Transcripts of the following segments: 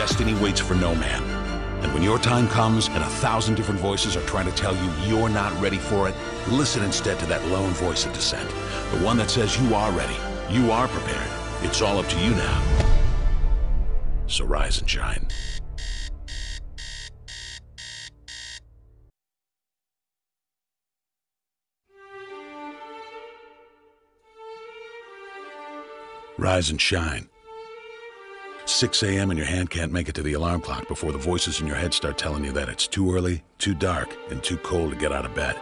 destiny waits for no man. And when your time comes and 1,000 different voices are trying to tell you you're not ready for it, listen instead to that lone voice of dissent. The one that says you are ready, you are prepared. It's all up to you now. So rise and shine. Rise and shine. 6 a.m. and your hand can't make it to the alarm clock before the voices in your head start telling you that it's too early, too dark, and too cold to get out of bed.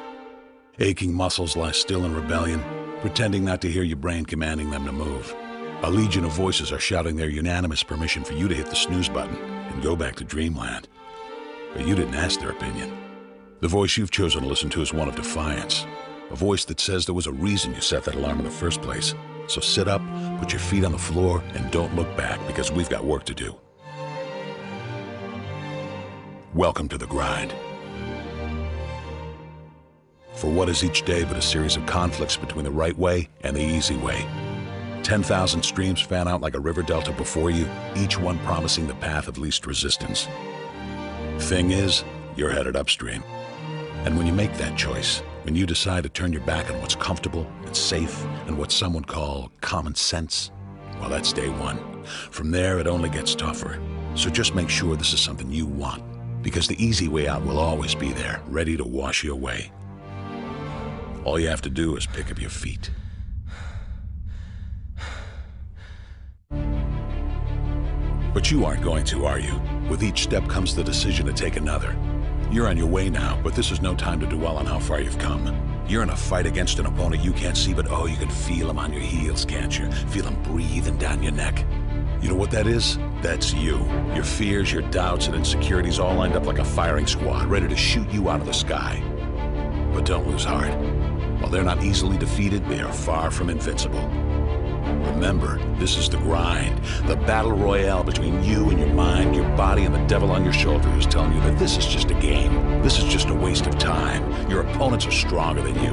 Aching muscles lie still in rebellion, pretending not to hear your brain commanding them to move. A legion of voices are shouting their unanimous permission for you to hit the snooze button and go back to dreamland. But you didn't ask their opinion. The voice you've chosen to listen to is one of defiance. A voice that says there was a reason you set that alarm in the first place. So sit up, put your feet on the floor, and don't look back, because we've got work to do. Welcome to the grind. For what is each day but a series of conflicts between the right way and the easy way? 10,000 streams fan out like a river delta before you, each one promising the path of least resistance. Thing is, you're headed upstream. And when you make that choice, when you decide to turn your back on what's comfortable and safe and what some would call common sense, well, that's day one. From there, it only gets tougher. So just make sure this is something you want, because the easy way out will always be there, ready to wash you away. All you have to do is pick up your feet. But you aren't going to, are you? With each step comes the decision to take another. You're on your way now, but this is no time to dwell on how far you've come. You're in a fight against an opponent you can't see, but oh, you can feel him on your heels, can't you? Feel him breathing down your neck. You know what that is? That's you. Your fears, your doubts, and insecurities all lined up like a firing squad, ready to shoot you out of the sky. But don't lose heart. While they're not easily defeated, they are far from invincible. Remember, this is the grind, the battle royale between you and your mind, your body, and the devil on your shoulder who's telling you that this is just a game. This is just a waste of time. Your opponents are stronger than you.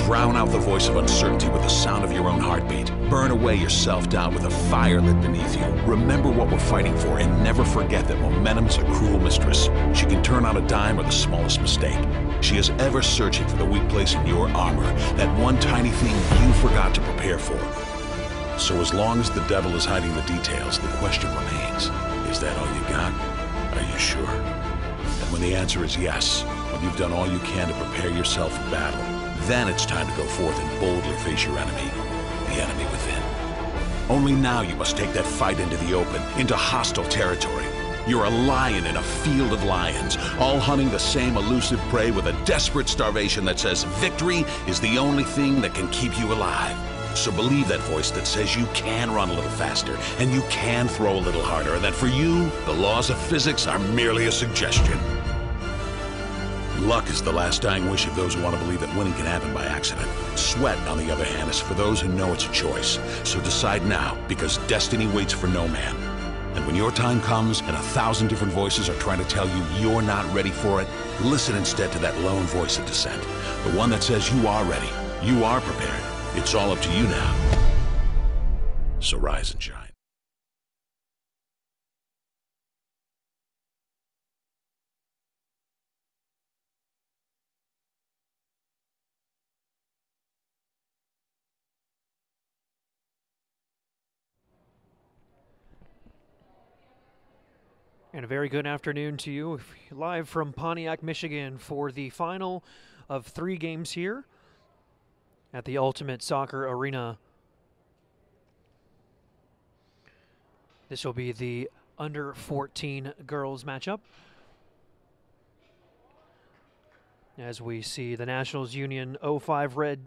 Drown out the voice of uncertainty with the sound of your own heartbeat. Burn away your self-doubt with a fire lit beneath you. Remember what we're fighting for, and never forget that momentum is a cruel mistress. She can turn on a dime or the smallest mistake. She is ever searching for the weak place in your armor, that one tiny thing you forgot to prepare for. So as long as the devil is hiding the details, the question remains, is that all you got? Are you sure? And when the answer is yes, when you've done all you can to prepare yourself for battle, then it's time to go forth and boldly face your enemy, the enemy within. Only now you must take that fight into the open, into hostile territory. You're a lion in a field of lions, all hunting the same elusive prey with a desperate starvation that says victory is the only thing that can keep you alive. So believe that voice that says you can run a little faster, and you can throw a little harder, and that for you, the laws of physics are merely a suggestion. Luck is the last dying wish of those who want to believe that winning can happen by accident. Sweat, on the other hand, is for those who know it's a choice. So decide now, because destiny waits for no man. And when your time comes and 1,000 different voices are trying to tell you you're not ready for it, listen instead to that lone voice of dissent. The one that says you are ready, you are prepared. It's all up to you now. So rise and shine. And a very good afternoon to you, live from Pontiac, Michigan, for the final of 3 games here at the Ultimate Soccer Arena. This will be the under 14 girls matchup, as we see the Nationals Union 05 Red,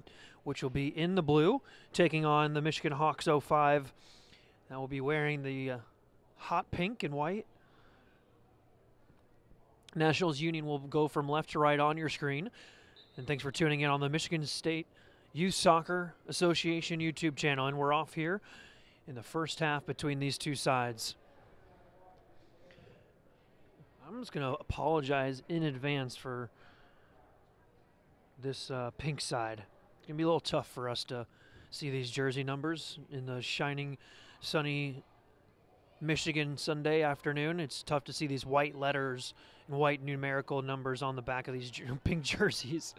which will be in the blue, taking on the Michigan Hawks 05. That will be wearing the hot pink and white. Nationals Union will go from left to right on your screen. And thanks for tuning in on the Michigan State Youth Soccer Association YouTube channel. And we're off here in the first half between these two sides. I'm just going to apologize in advance for this pink side. It's going to be a little tough for us to see these jersey numbers in the shining, sunny Michigan Sunday afternoon. It's tough to see these white letters and white numerical numbers on the back of these pink jerseys.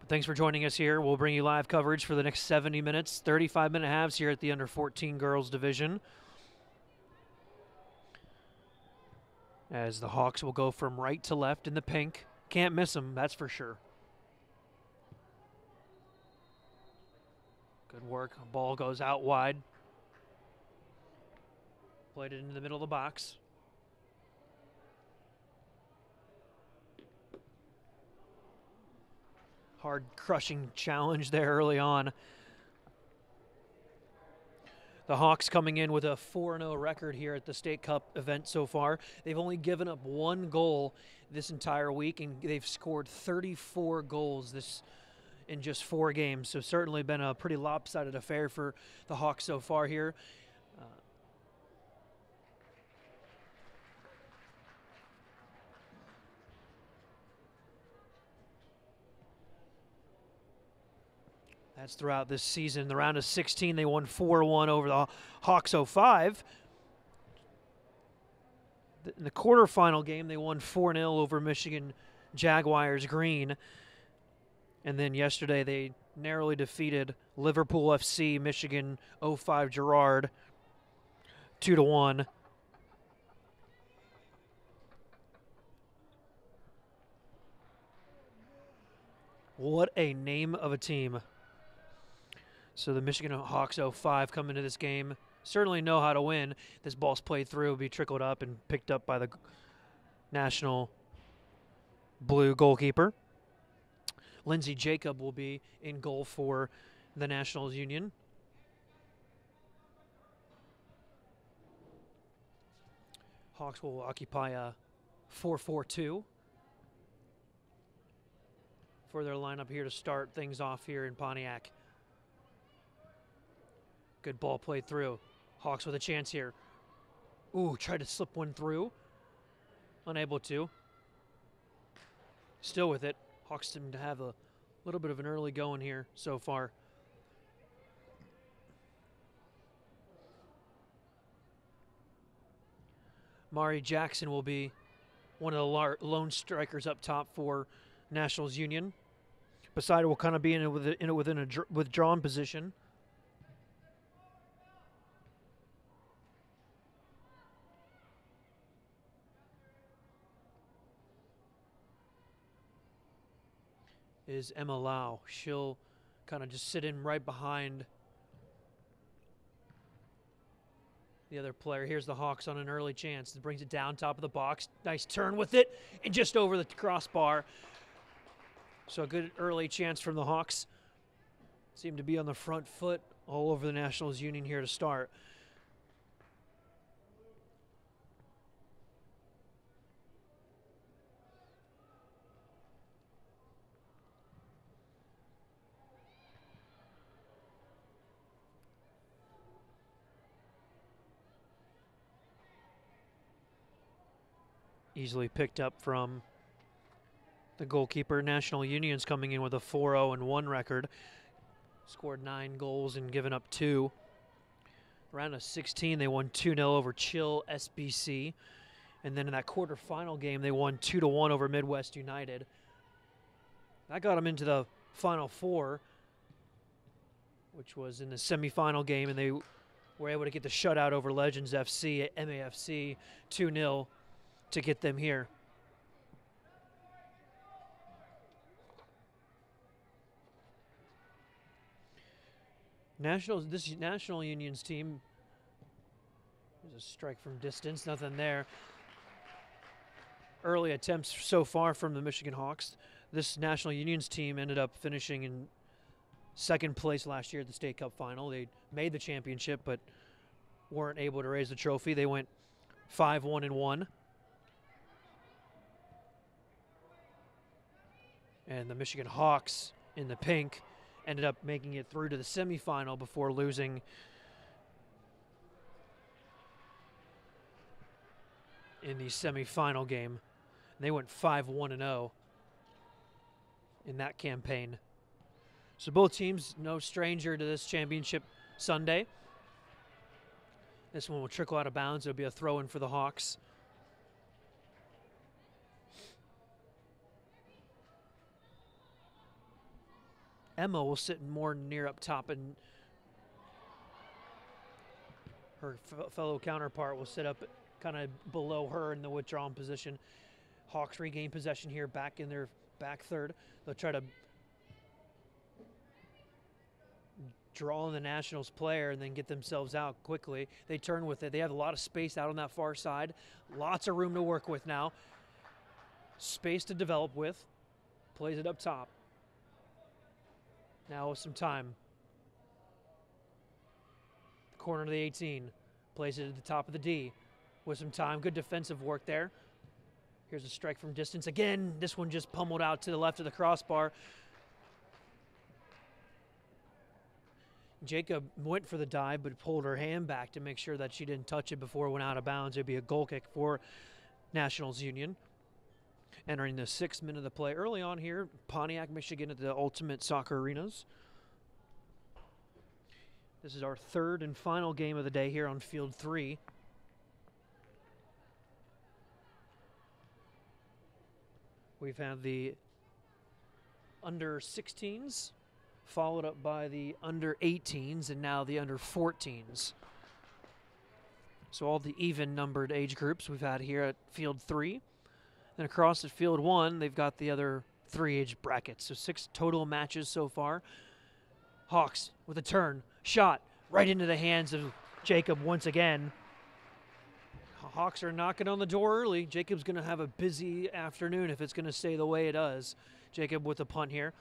But thanks for joining us here. We'll bring you live coverage for the next 70 minutes, 35-minute halves here at the under 14 girls division. As the Hawks will go from right to left in the pink. Can't miss them, that's for sure. Good work. Ball goes out wide. Played it into the middle of the box. Hard crushing challenge there early on. The Hawks coming in with a 4-0 record here at the State Cup event so far. They've only given up 1 goal this entire week, and they've scored 34 goals in just 4 games. So certainly been a pretty lopsided affair for the Hawks so far here. That's throughout this season. The round of 16, they won 4-1 over the Hawks 05. In the quarterfinal game, they won 4-0 over Michigan Jaguars Green. And then yesterday, they narrowly defeated Liverpool FC, Michigan 05 Girard, 2-1. What a name of a team. So the Michigan Hawks 05 come into this game, certainly know how to win. This ball's played through, will be trickled up and picked up by the National Blue goalkeeper. Lindsey Jacob will be in goal for the Nationals Union. Hawks will occupy a 4-4-2 for their lineup here to start things off here in Pontiac. Good ball played through. Hawks with a chance here. Ooh, tried to slip one through. Unable to. Still with it. Hawks seem to have a little bit of an early going here so far. Mari Jackson will be one of the lone strikers up top for Nationals Union. Poseida will kind of be in it within a withdrawn position. Is Emma Lau. She'll kind of just sit in right behind the other player. Here's the Hawks on an early chance. It brings it down top of the box. Nice turn with it and just over the crossbar. So a good early chance from the Hawks. Seem to be on the front foot all over the Nationals Union here to start. Easily picked up from the goalkeeper. National Union's coming in with a 4-0-1 record. Scored 9 goals and given up 2. Round of 16, they won 2-0 over Chill SBC. And then in that quarterfinal game, they won 2-1 over Midwest United. That got them into the Final Four, which was in the semifinal game, and they were able to get the shutout over Legends FC at MAFC 2-0. To get them here. This National Union's team, there's a strike from distance, nothing there. Early attempts so far from the Michigan Hawks. This National Union's team ended up finishing in 2nd place last year at the State Cup final. They made the championship, but weren't able to raise the trophy. They went 5-1-1. And the Michigan Hawks in the pink ended up making it through to the semifinal before losing in the semifinal game. They went 5-1-0 in that campaign. So both teams no stranger to this championship Sunday. This one will trickle out of bounds. It'll be a throw-in for the Hawks. Emma will sit more near up top, and her fellow counterpart will sit up kind of below her in the withdrawn position. Hawks regain possession here, back in their back third. They'll try to draw in the Nationals player and then get themselves out quickly. They turn with it. They have a lot of space out on that far side. Lots of room to work with now. Space to develop with. Plays it up top. Now with some time. Corner to the 18. Plays it at the top of the D. With some time. Good defensive work there. Here's a strike from distance. Again, this one just pummeled out to the left of the crossbar. Jacob went for the dive, but pulled her hand back to make sure that she didn't touch it before it went out of bounds. It'd be a goal kick for Nationals Union. Entering the 6th minute of the play early on here, Pontiac, Michigan at the Ultimate Soccer Arenas. This is our 3rd and final game of the day here on Field 3. We've had the under 16s, followed up by the under 18s, and now the under 14s. So all the even numbered age groups we've had here at Field 3. Then across at Field 1, they've got the other 3 age brackets. So 6 total matches so far. Hawks with a turn, shot right into the hands of Jacob once again. Hawks are knocking on the door early. Jacob's going to have a busy afternoon if it's going to stay the way it does. Jacob with a punt here.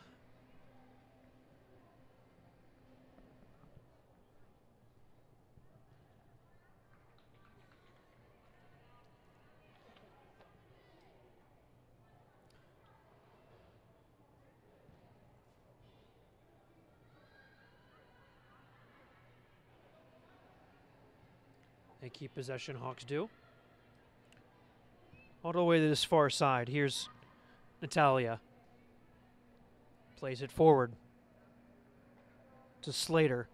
They keep possession, Hawks do. All the way to this far side. Here's Natalia. Plays it forward to Slater.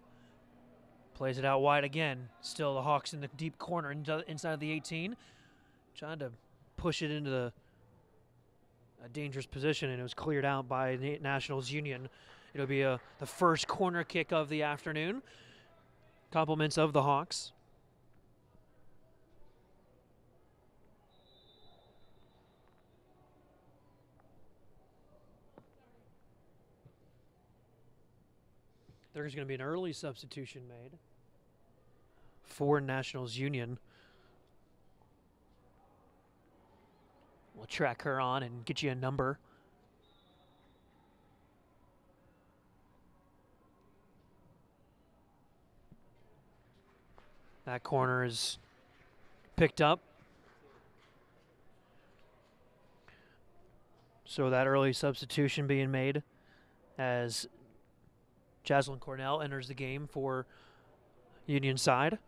Plays it out wide again. Still the Hawks in the deep corner inside of the 18. Trying to push it into a dangerous position, and it was cleared out by the Nationals Union. It'll be the first corner kick of the afternoon. Compliments of the Hawks. There's going to be an early substitution made for Nationals Union. We'll track her on and get you a number. That corner is picked up. So that early substitution being made as Jaslyn Cornell enters the game for Union side.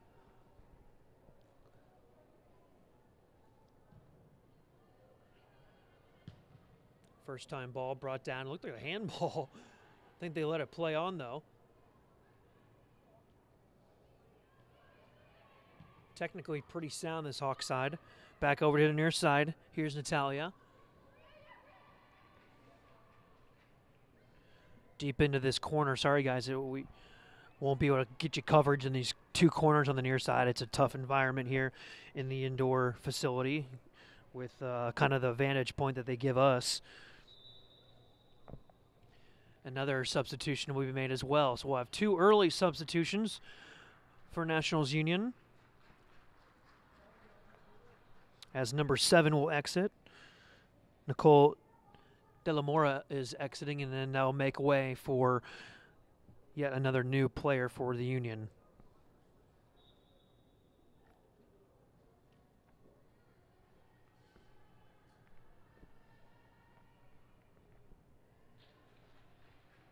First time ball brought down. It looked like a handball. I think they let it play on though. Technically pretty sound this Hawk side. Back over to the near side. Here's Natalia. Deep into this corner. Sorry, guys, we won't be able to get you coverage in these 2 corners on the near side. It's a tough environment here in the indoor facility with kind of the vantage point that they give us. Another substitution will be made as well. So we'll have 2 early substitutions for Nationals Union. As number 7 will exit. Nicole De La Mora is exiting, and then they'll make way for yet another new player for the Union.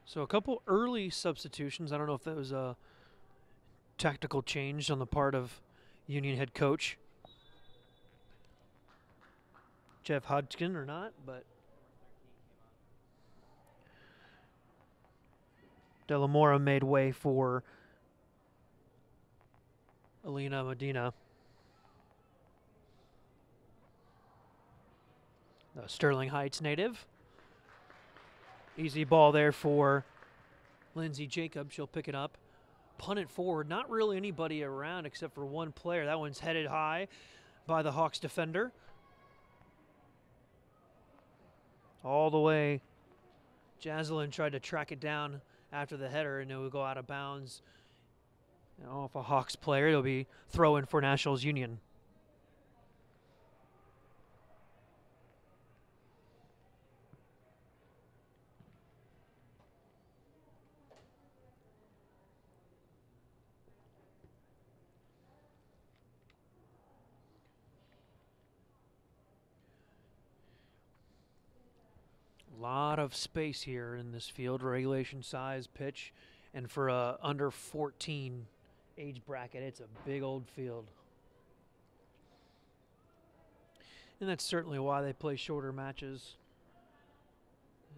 So a couple early substitutions. I don't know if that was a tactical change on the part of Union head coach Jeff Hodgkin or not, but De La Mora made way for Alina Medina. The Sterling Heights native. Easy ball there for Lindsay Jacob. She'll pick it up. Punt it forward. Not really anybody around except for one player. That one's headed high by the Hawks defender. All the way. Jaslyn tried to track it down after the header, and it would go out of bounds. Off a Hawks player, it'll be throw-in for Nationals Union. A lot of space here in this field, regulation size pitch, and for a under 14 age bracket, it's a big old field. And that's certainly why they play shorter matches.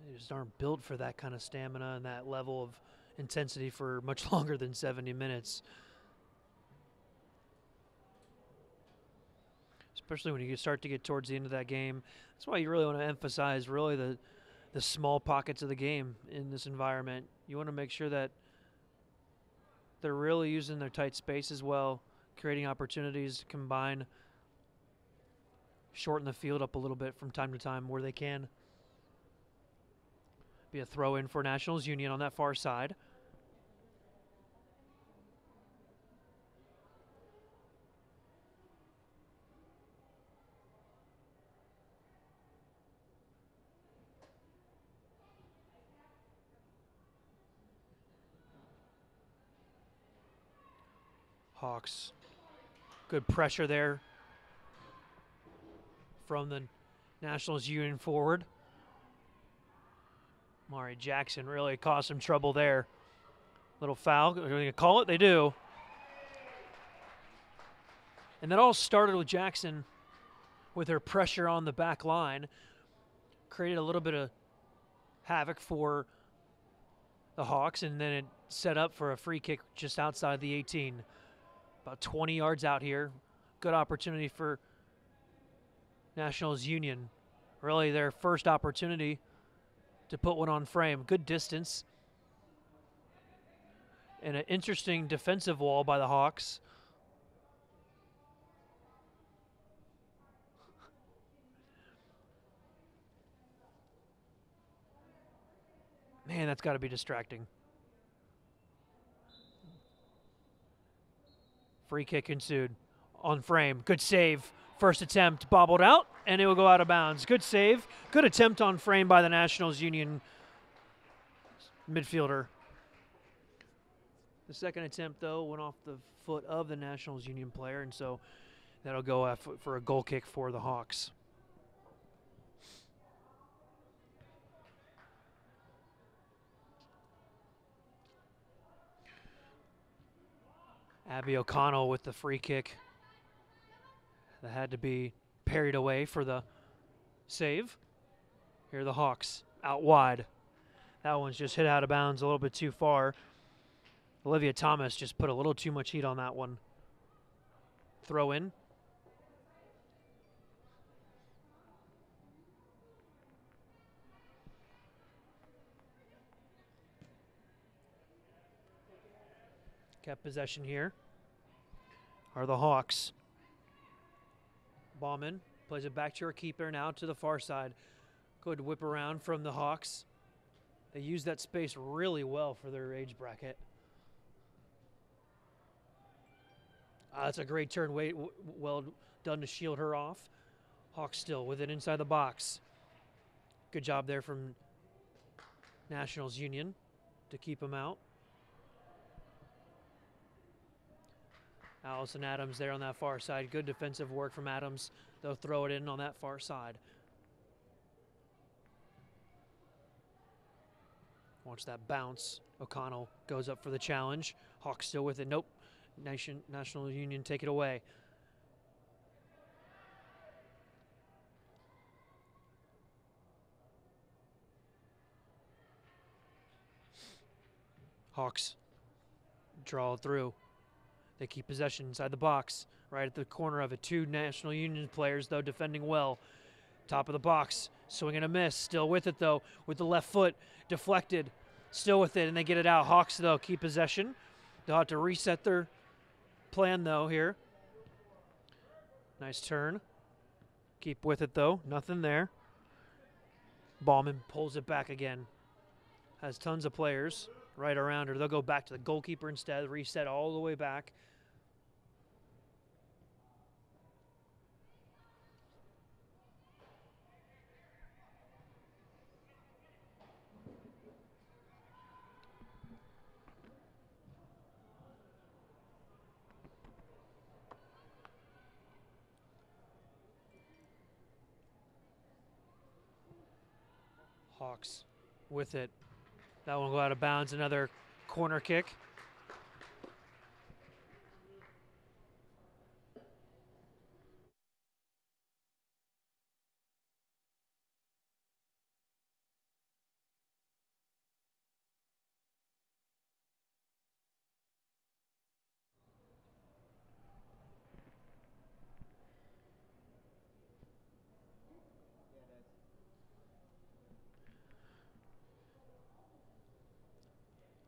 They just aren't built for that kind of stamina and that level of intensity for much longer than 70 minutes. Especially when you start to get towards the end of that game. That's why you really want to emphasize really the small pockets of the game in this environment. You want to make sure that they're really using their tight space as well, creating opportunities to combine, shorten the field up a little bit from time to time where they can. Be a throw in for Nationals Union on that far side. Hawks. Good pressure there from the Nationals Union forward. Mari Jackson really caused some trouble there. Little foul. Are they going to call it? They do. And that all started with Jackson with her pressure on the back line. Created a little bit of havoc for the Hawks, and then it set up for a free kick just outside the 18. About 20 yards out here. Good opportunity for Nationals Union. Really their first opportunity to put one on frame. Good distance. And an interesting defensive wall by the Hawks. Man, that's got to be distracting. Free kick ensued on frame. Good save. First attempt bobbled out, and it will go out of bounds. Good save. Good attempt on frame by the Nationals Union midfielder. The second attempt, though, went off the foot of the Nationals Union player, and so that'll go for a goal kick for the Hawks. Abby O'Connell with the free kick. That had to be parried away for the save. Here are the Hawks out wide. That one's just hit out of bounds a little bit too far. Olivia Thomas just put a little too much heat on that one. Throw in. Kept possession here are the Hawks. Bauman plays it back to her keeper now to the far side. Good whip around from the Hawks. They use that space really well for their age bracket. That's a great turn. Well done to shield her off. Hawks still with it inside the box. Good job there from Nationals Union to keep them out. Allison Adams there on that far side. Good defensive work from Adams. They'll throw it in on that far side. Watch that bounce. O'Connell goes up for the challenge. Hawks still with it. Nope. National Union take it away. Hawks draw through. They keep possession inside the box, right at the corner of it. Two National Union players, though, defending well. Top of the box, swing and a miss. Still with it, though, with the left foot deflected. Still with it, and they get it out. Hawks, though, keep possession. They'll have to reset their plan, though, here. Nice turn. Keep with it, though. Nothing there. Ballman pulls it back again. Has tons of players right around her. They'll go back to the goalkeeper instead. Reset all the way back. Hawks with it. That one will go out of bounds. Another corner kick.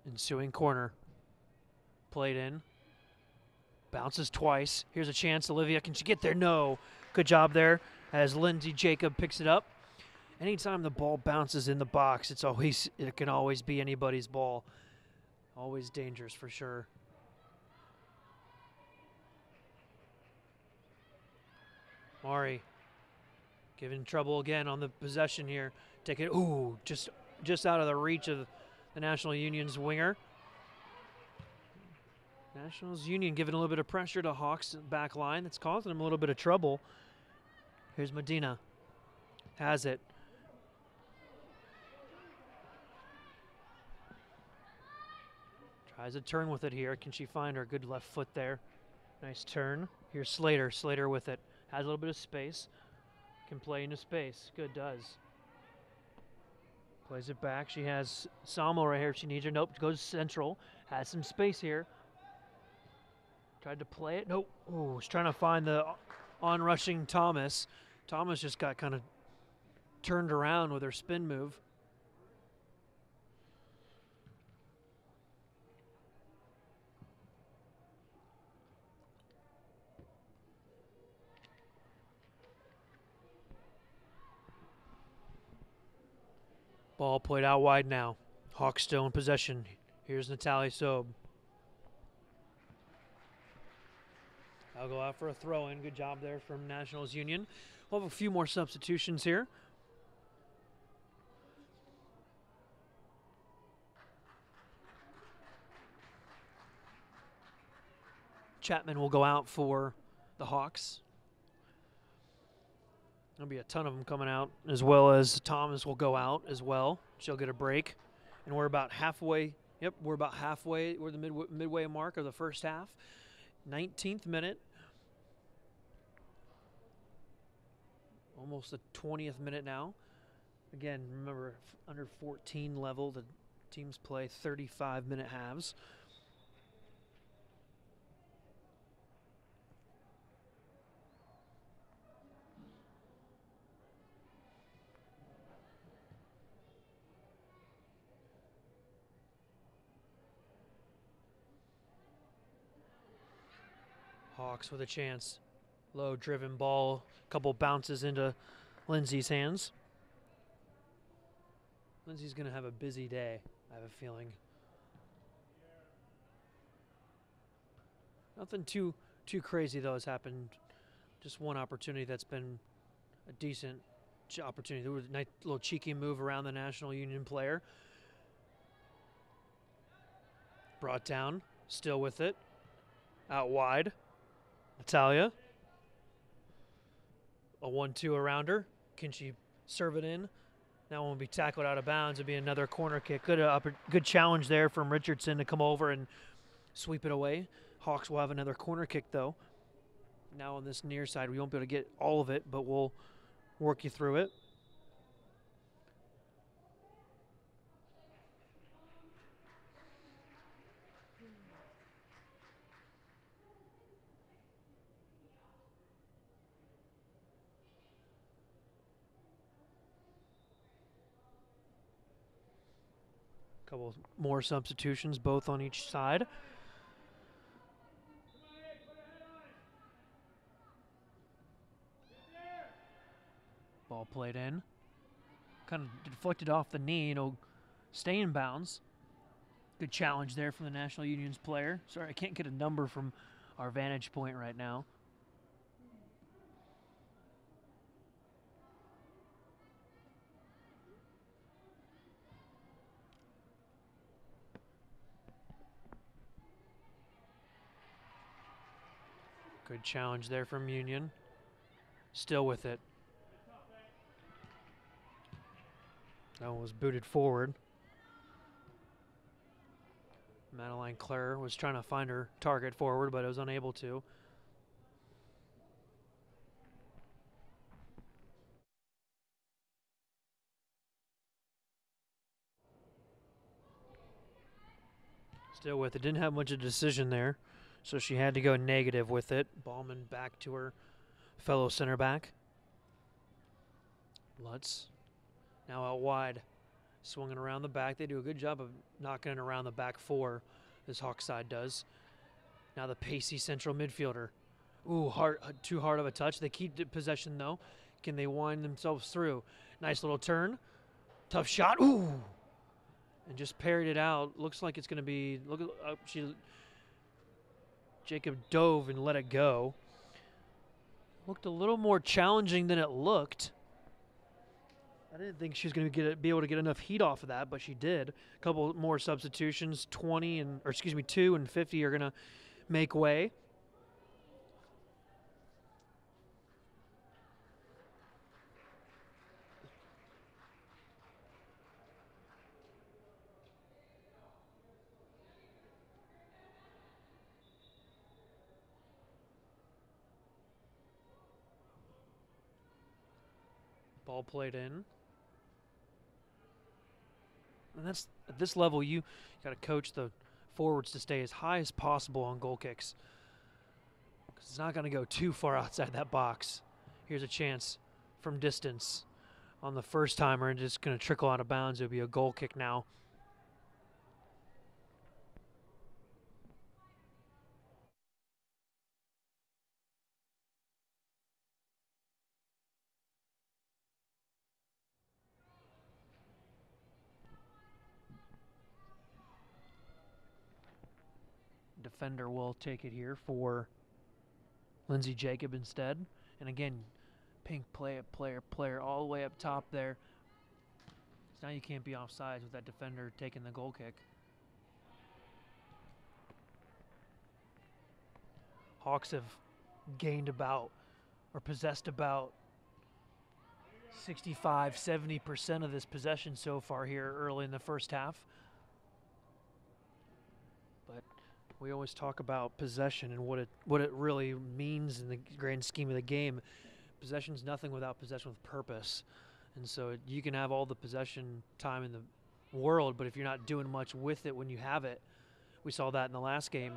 Ensuing corner. Played in. Bounces twice. Here's a chance. Olivia, can she get there? No. Good job there as Lindsay Jacob picks it up. Anytime the ball bounces in the box, it can always be anybody's ball. Always dangerous for sure. Mari giving trouble again on the possession here. Take it. Ooh, just out of the reach of the National Union's winger. Nationals Union giving a little bit of pressure to Hawks back line. That's causing them a little bit of trouble. Here's Medina. Has it. Tries a turn with it here. Can she find her? Good left foot there. Nice turn. Here's Slater. Slater with it. Has a little bit of space. Can play into space. Good, does. Plays it back. She has Samo right here. She needs her. Nope. Goes central. Has some space here. Tried to play it. Nope. Oh, was trying to find the on-rushing Thomas. Thomas just got kind of turned around with her spin move. Ball played out wide now. Hawks still in possession. Here's Natalie Sobe. I'll go out for a throw-in. Good job there from Nationals Union. We'll have a few more substitutions here. Chapman will go out for the Hawks. There'll be a ton of them coming out, as well as Thomas will go out as well. She'll get a break. And we're about halfway. Yep, we're about halfway. We're the midway mark of the first half. 19th minute. Almost the 20th minute now. Again, remember, under 14 level, the teams play 35-minute halves. Hawks with a chance. Low driven ball. Couple bounces into Lindsay's hands. Lindsay's going to have a busy day, I have a feeling. Nothing too crazy, though, has happened. Just one opportunity that's been a decent opportunity. There was a nice little cheeky move around the National Union player. Brought down. Still with it. Out wide. Natalia. A 1-2 around her. Can she serve it in? That one will be tackled out of bounds. It'll be another corner kick. Good challenge there from Richardson to come over and sweep it away. Hawks will have another corner kick, though. Now on this near side, we won't be able to get all of it, but we'll work you through it. couple more substitutions, both on each side. Ball played in. Kind of deflected off the knee, stay in bounds. Good challenge there from the National Union's player. Sorry, I can't get a number from our vantage point right now. Good challenge there from Union. Still with it. That one was booted forward. Madeline Clare was trying to find her target forward, but was unable to. Still with it. Didn't have much of a decision there, so she had to go negative with it. Ballman back to her fellow center back. Lutz now out wide, swinging around the back. They do a good job of knocking it around the back four, this Hawk side does. Now the pacey central midfielder. Ooh, too hard of a touch. They keep possession though. Can they wind themselves through? Nice little turn. Tough shot. Ooh. And just parried it out. Looks like it's going to be, Jacob dove and let it go. Looked a little more challenging than it looked. I didn't think she was going to be able to get enough heat off of that, but she did. A couple more substitutions, 2 and 50 are going to make way. Ball played in. And that's at this level, you got to coach the forwards to stay as high as possible on goal kicks, because it's not going to go too far outside that box. Here's a chance from distance on the first timer, and just going to trickle out of bounds. It'll be a goal kick now. Defender will take it here for Lindsay Jacob instead. And again, pink player all the way up top there. So now you can't be offsides with that defender taking the goal kick. Hawks have gained about, or possessed about 65–70% of this possession so far here early in the first half. But we always talk about possession and what it really means in the grand scheme of the game. Possession's nothing without possession with purpose. And so you can have all the possession time in the world, but if you're not doing much with it when you have it, we saw that in the last game,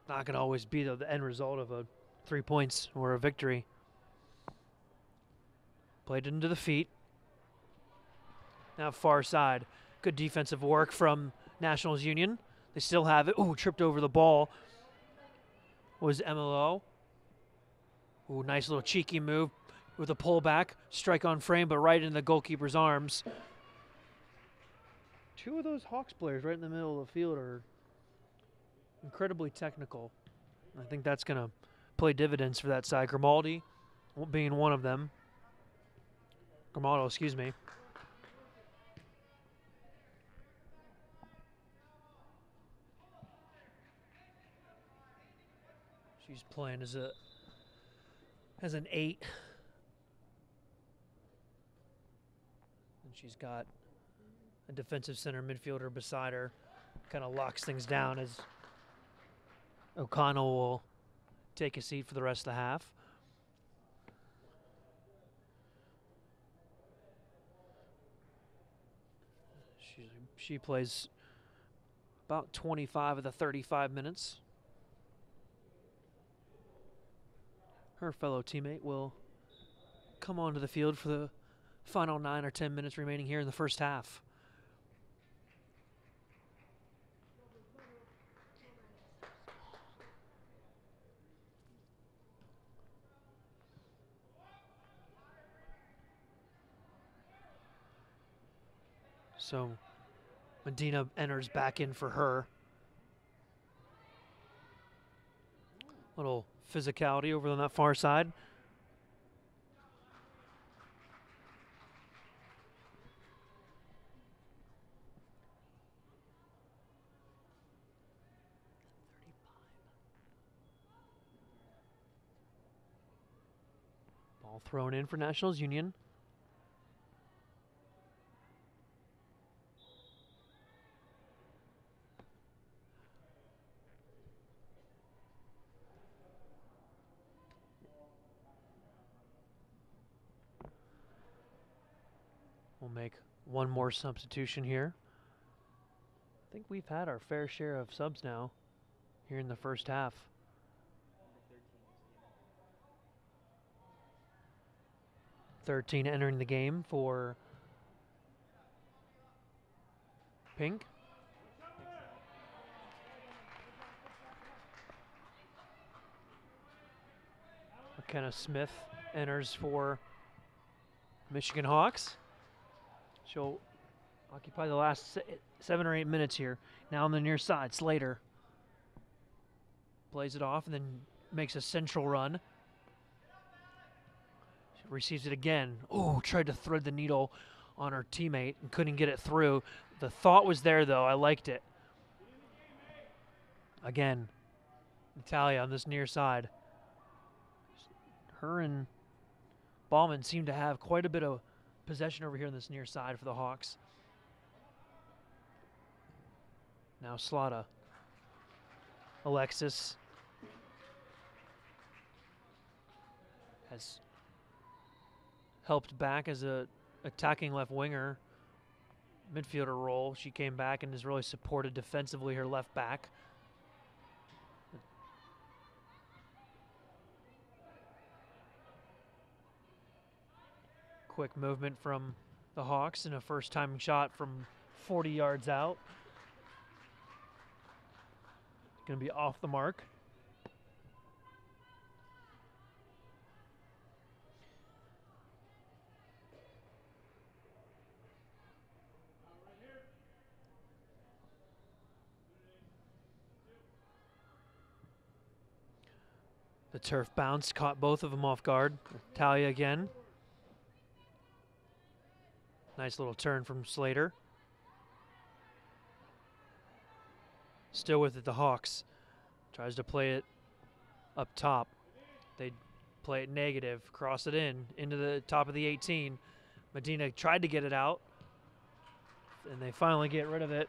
not going to always be the end result of 3 points or a victory. Played into the feet. Now far side. Good defensive work from Nationals Union. They still have it. Ooh, tripped over the ball. Was MLO. Ooh, nice little cheeky move with a pullback. Strike on frame, but right in the goalkeeper's arms. 2 of those Hawks players right in the middle of the field are incredibly technical. I think that's going to play dividends for that side. Grimaldi being one of them. Grimaldo, excuse me. She's playing as an 8. And she's got a defensive center midfielder beside her. Kind of locks things down as O'Connell will take a seat for the rest of the half. She plays about 25 of the 35 minutes. Her fellow teammate will come onto the field for the final 9 or 10 minutes remaining here in the first half. So Medina enters back in for her. Little physicality over on that far side. Ball thrown in for Nationals Union. We'll make one more substitution here. I think we've had our fair share of subs now here in the first half. Number 13 entering the game for Pink. McKenna Smith enters for Michigan Hawks. She'll occupy the last 7 or 8 minutes here. Now on the near side, Slater plays it off and then makes a central run. She receives it again. Oh, tried to thread the needle on her teammate and couldn't get it through. The thought was there, though. I liked it. Again, Natalia on this near side. Her and Ballman seem to have quite a bit of possession over here on this near side for the Hawks. Now Slaughter. Alexis has helped back as a attacking left winger midfielder role. She came back and has really supported defensively her left back. Quick movement from the Hawks and a first time shot from 40 yards out. Going to be off the mark. The turf bounce caught both of them off guard. Talia again. Nice little turn from Slater. Still with it, the Hawks. Tries to play it up top. They play it negative, cross it into the top of the 18. Medina tried to get it out, and they finally get rid of it.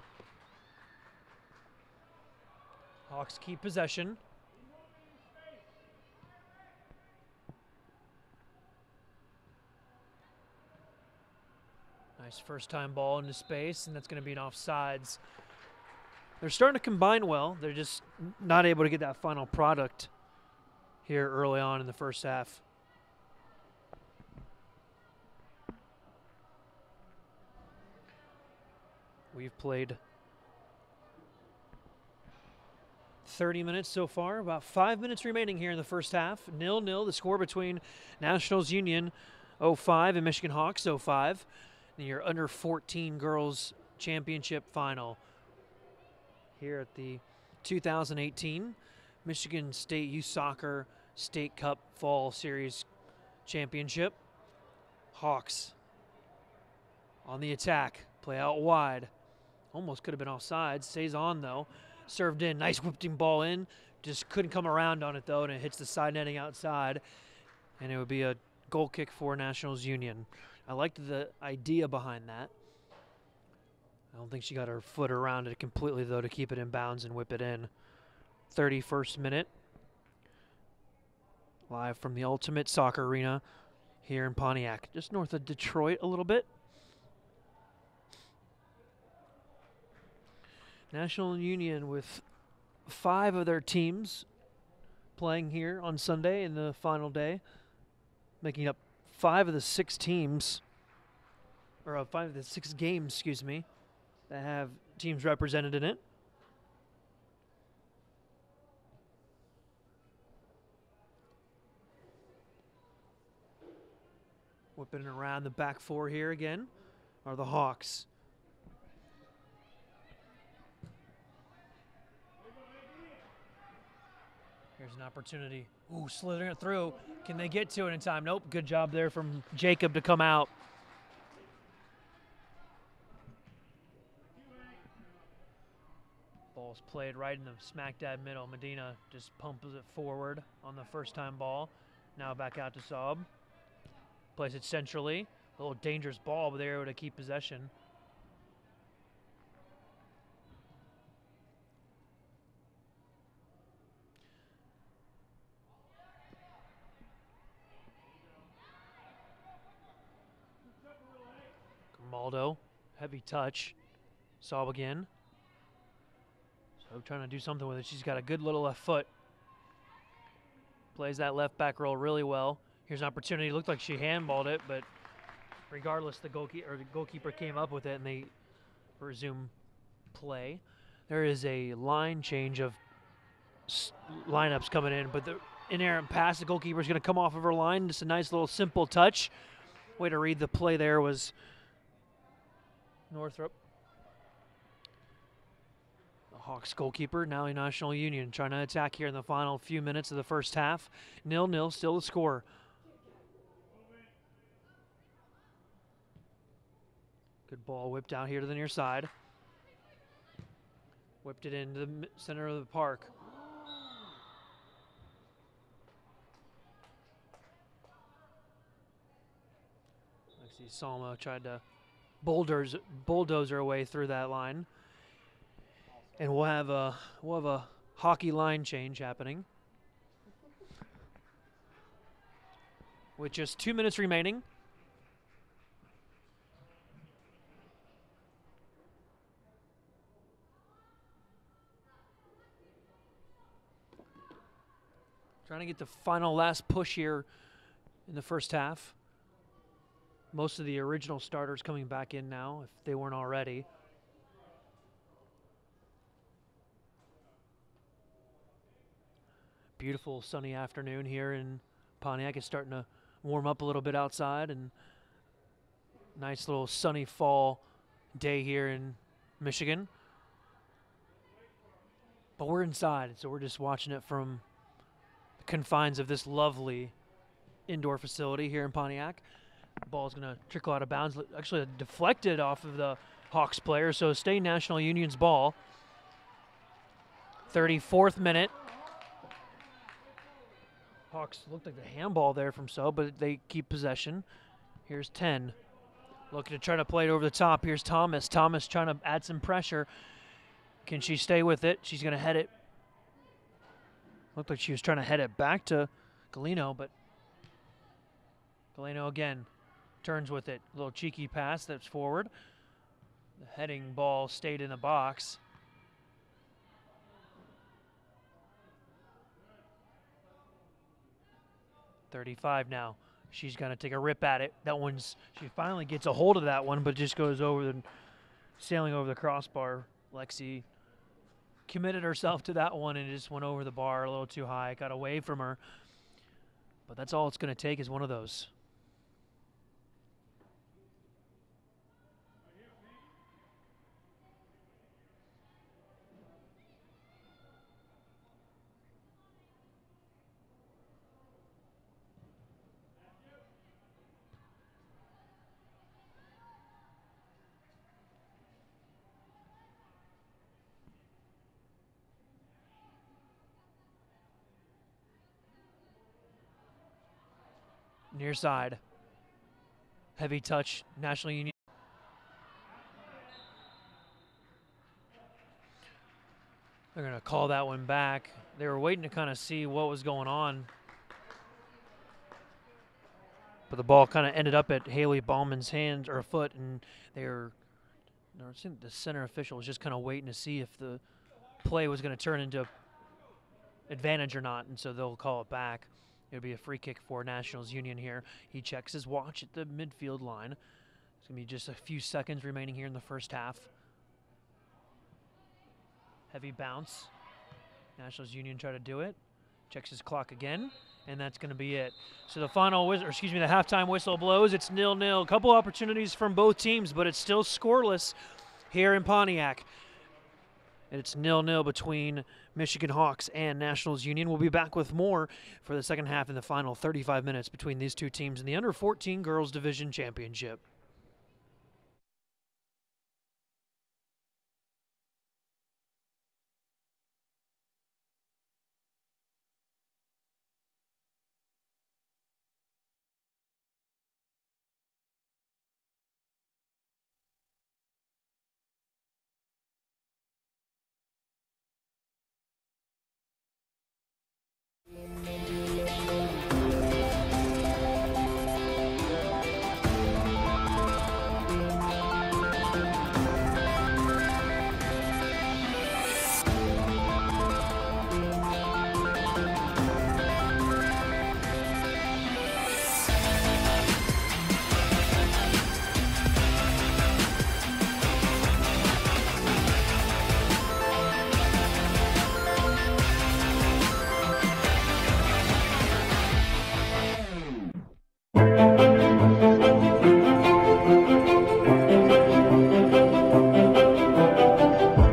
Hawks keep possession. Nice first time ball into space, and that's going to be an offsides. They're starting to combine well. They're just not able to get that final product here early on in the first half. We've played 30 minutes so far, about 5 minutes remaining here in the first half. 0-0, the score between Nationals Union 05 and Michigan Hawks 05. Your under 14 girls championship final here at the 2018 Michigan State Youth Soccer State Cup Fall Series Championship. Hawks on the attack, play out wide. Almost could have been offsides. Stays on though. Served in, nice whipping ball in. Just couldn't come around on it though, and it hits the side netting outside. And it would be a goal kick for Nationals Union. I liked the idea behind that. I don't think she got her foot around it completely, though, to keep it in bounds and whip it in. 31st minute. Live from the Ultimate Soccer Arena here in Pontiac, just north of Detroit a little bit. National Union with 5 of their teams playing here on Sunday in the final day, making up 5 of the 6 teams, or 5 of the 6 games, excuse me, that have teams represented in it. Whipping around the back 4 here again are the Hawks. Here's an opportunity. Ooh, slithering it through. Can they get to it in time? Nope. Good job there from Jacob to come out. Ball's played right in the smack dab middle. Medina just pumps it forward on the first time ball. Now back out to Saab. Plays it centrally. A little dangerous ball, but they're able to keep possession. Grimaldo, heavy touch. Saab again. So trying to do something with it. She's got a good little left foot. Plays that left back roll really well. Here's an opportunity. Looked like she handballed it, but regardless, the goalkeeper came up with it, and they resume play. There is a line change of lineups coming in, but the inerrant pass, the goalkeeper's going to come off of her line. Just a nice little simple touch. Way to read the play there was Northrop. The Hawks goalkeeper, now National Union, trying to attack here in the final few minutes of the first half. 0-0, still the score. Good ball whipped out here to the near side. Whipped it into the center of the park. Lexi Salma tried to bulldoze her way through that line. And we'll have a hockey line change happening. With just 2 minutes remaining. Trying to get the final last push here in the first half. Most of the original starters coming back in now, if they weren't already. Beautiful sunny afternoon here in Pontiac. It's starting to warm up a little bit outside, and nice little sunny fall day here in Michigan. But we're inside, so we're just watching it from the confines of this lovely indoor facility here in Pontiac. The ball's going to trickle out of bounds. Actually deflected off of the Hawks player, so stay National Union's ball. 34th minute. Hawks looked like the handball there from So, but they keep possession. Here's 10. Looking to try to play it over the top. Here's Thomas. Thomas trying to add some pressure. Can she stay with it? She's going to head it. Looked like she was trying to head it back to Galeno, but Galeno again turns with it. A little cheeky pass that's forward. The heading ball stayed in the box. .35 now. She's going to take a rip at it. She finally gets a hold of that one, but just goes over sailing over the crossbar. Lexi committed herself to that one and just went over the bar a little too high. Got away from her. But that's all it's going to take is one of those. Near side. Heavy touch, National Union. They're going to call that one back. They were waiting to kind of see what was going on. But the ball kind of ended up at Haley Bauman's hand or foot, and the center official was just kind of waiting to see if the play was going to turn into advantage or not, and so they'll call it back. It'll be a free kick for Nationals Union here. He checks his watch at the midfield line. It's going to be just a few seconds remaining here in the first half. Heavy bounce. Nationals Union try to do it. Checks his clock again, and that's going to be it. So the the halftime whistle blows. It's 0-0. A couple opportunities from both teams, but it's still scoreless here in Pontiac. And it's 0-0 between Michigan Hawks and Nationals Union. We'll be back with more for the second half in the final 35 minutes between these two teams in the Under-14 Girls Division Championship.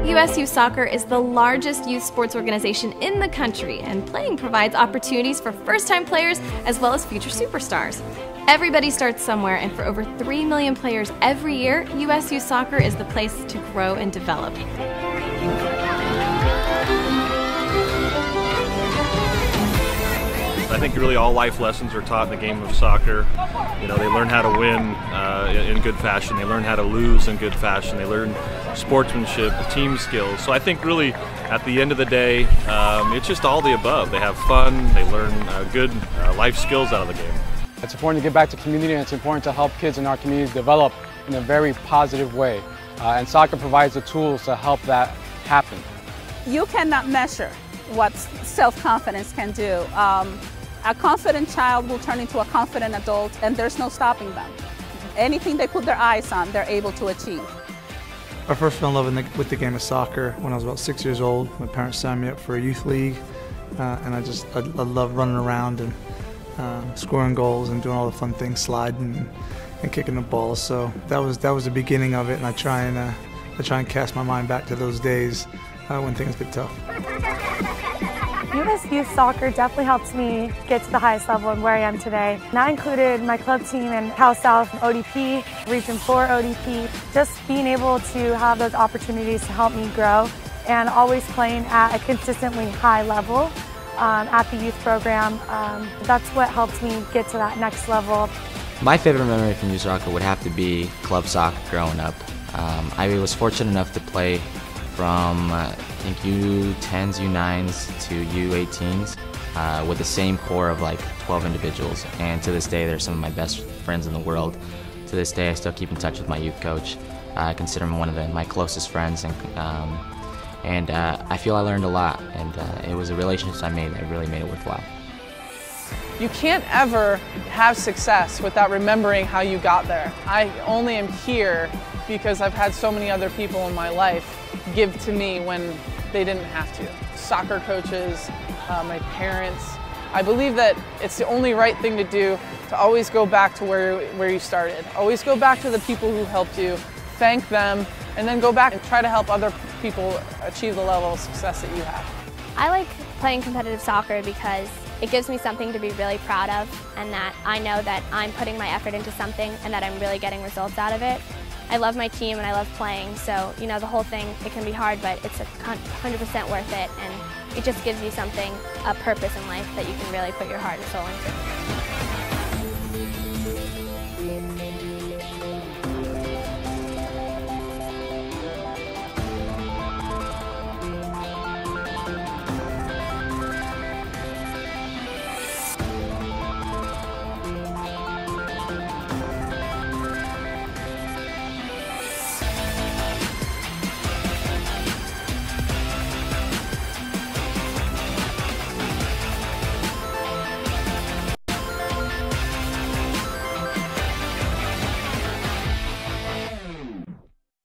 USU Soccer is the largest youth sports organization in the country, and playing provides opportunities for first-time players as well as future superstars. Everybody starts somewhere, and for over 3 million players every year, USU Soccer is the place to grow and develop. I think really all life lessons are taught in the game of soccer. You know, they learn how to win in good fashion. They learn how to lose in good fashion. They learn sportsmanship, team skills. So I think really at the end of the day, it's just all the above. They have fun. They learn good life skills out of the game. It's important to give back to community, and it's important to help kids in our communities develop in a very positive way. And soccer provides the tools to help that happen. You cannot measure what self-confidence can do. A confident child will turn into a confident adult, and there's no stopping them. Anything they put their eyes on, they're able to achieve. I first fell in love with the game of soccer when I was about 6 years old. My parents signed me up for a youth league, and I love running around and scoring goals and doing all the fun things, sliding and kicking the ball. So that was the beginning of it, and I try and cast my mind back to those days when things get tough. USU Soccer definitely helped me get to the highest level and where I am today. And that included my club team in Cal South ODP, Region 4 ODP, just being able to have those opportunities to help me grow and always playing at a consistently high level at the youth program. That's what helped me get to that next level. My favorite memory from USU Soccer would have to be club soccer growing up. I was fortunate enough to play from I think U10s, U9s to U18s with the same core of like 12 individuals, and to this day they're some of my best friends in the world. To this day I still keep in touch with my youth coach. I consider him one of my closest friends, and I feel I learned a lot, and it was a relationship I made that really made it worthwhile. You can't ever have success without remembering how you got there. I only am here because I've had so many other people in my life give to me when they didn't have to. Soccer coaches, my parents. I believe that it's the only right thing to do, to always go back to where you started. Always go back to the people who helped you, thank them, and then go back and try to help other people achieve the level of success that you have. I like playing competitive soccer because it gives me something to be really proud of, and that I know that I'm putting my effort into something and that I'm really getting results out of it. I love my team and I love playing, so you know, the whole thing, it can be hard, but it's 100% worth it, and it just gives you something, a purpose in life that you can really put your heart and soul into.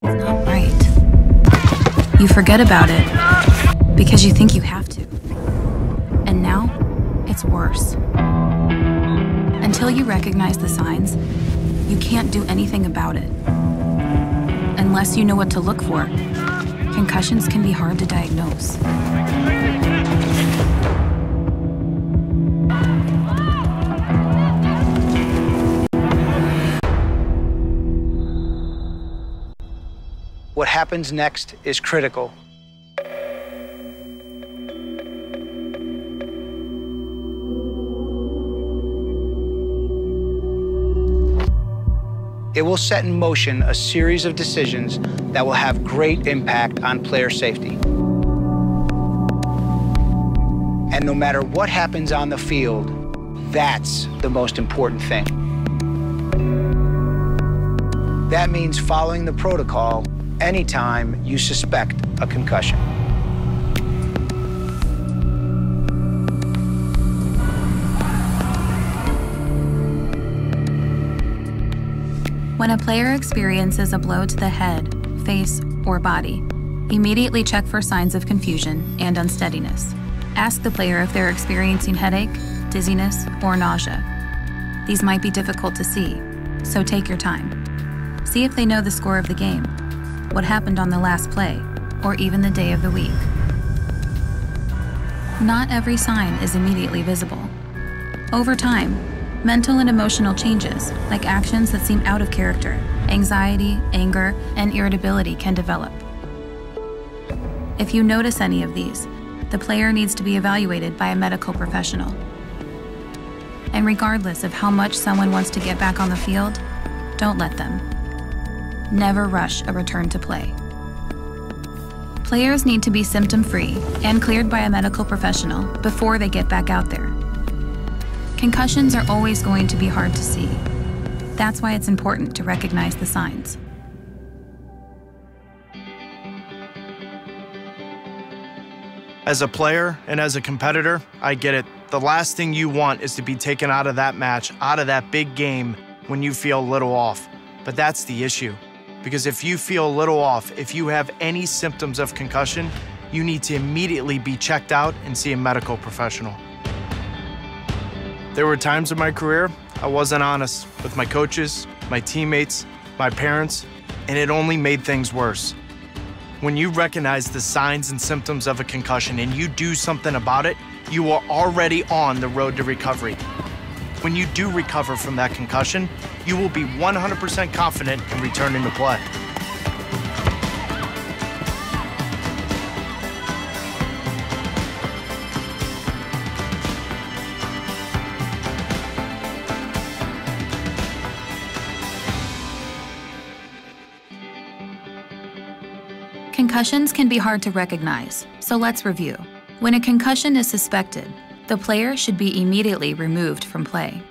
Not right. You forget about it because you think you have to. And now, it's worse. Until you recognize the signs, you can't do anything about it. Unless you know what to look for. concussions can be hard to diagnose. What happens next is critical. It will set in motion a series of decisions that will have great impact on player safety. And no matter what happens on the field, that's the most important thing. That means following the protocol anytime you suspect a concussion. When a player experiences a blow to the head, face, or body, immediately check for signs of confusion and unsteadiness. Ask the player if they're experiencing headache, dizziness, or nausea. These might be difficult to see, so take your time. See if they know the score of the game, what happened on the last play, or even the day of the week. Not every sign is immediately visible. Over time, mental and emotional changes, like actions that seem out of character, anxiety, anger, and irritability can develop. If you notice any of these, the player needs to be evaluated by a medical professional. And regardless of how much someone wants to get back on the field, don't let them. Never rush a return to play. Players need to be symptom-free and cleared by a medical professional before they get back out there. Concussions are always going to be hard to see. That's why it's important to recognize the signs. As a player and as a competitor, I get it. The last thing you want is to be taken out of that match, out of that big game, when you feel a little off. But that's the issue. Because if you feel a little off, if you have any symptoms of concussion, you need to immediately be checked out and see a medical professional. There were times in my career I wasn't honest with my coaches, my teammates, my parents, and it only made things worse. When you recognize the signs and symptoms of a concussion and you do something about it, you are already on the road to recovery. When you do recover from that concussion, you will be 100% confident in returning to play. Concussions can be hard to recognize, so let's review. When a concussion is suspected, the player should be immediately removed from play.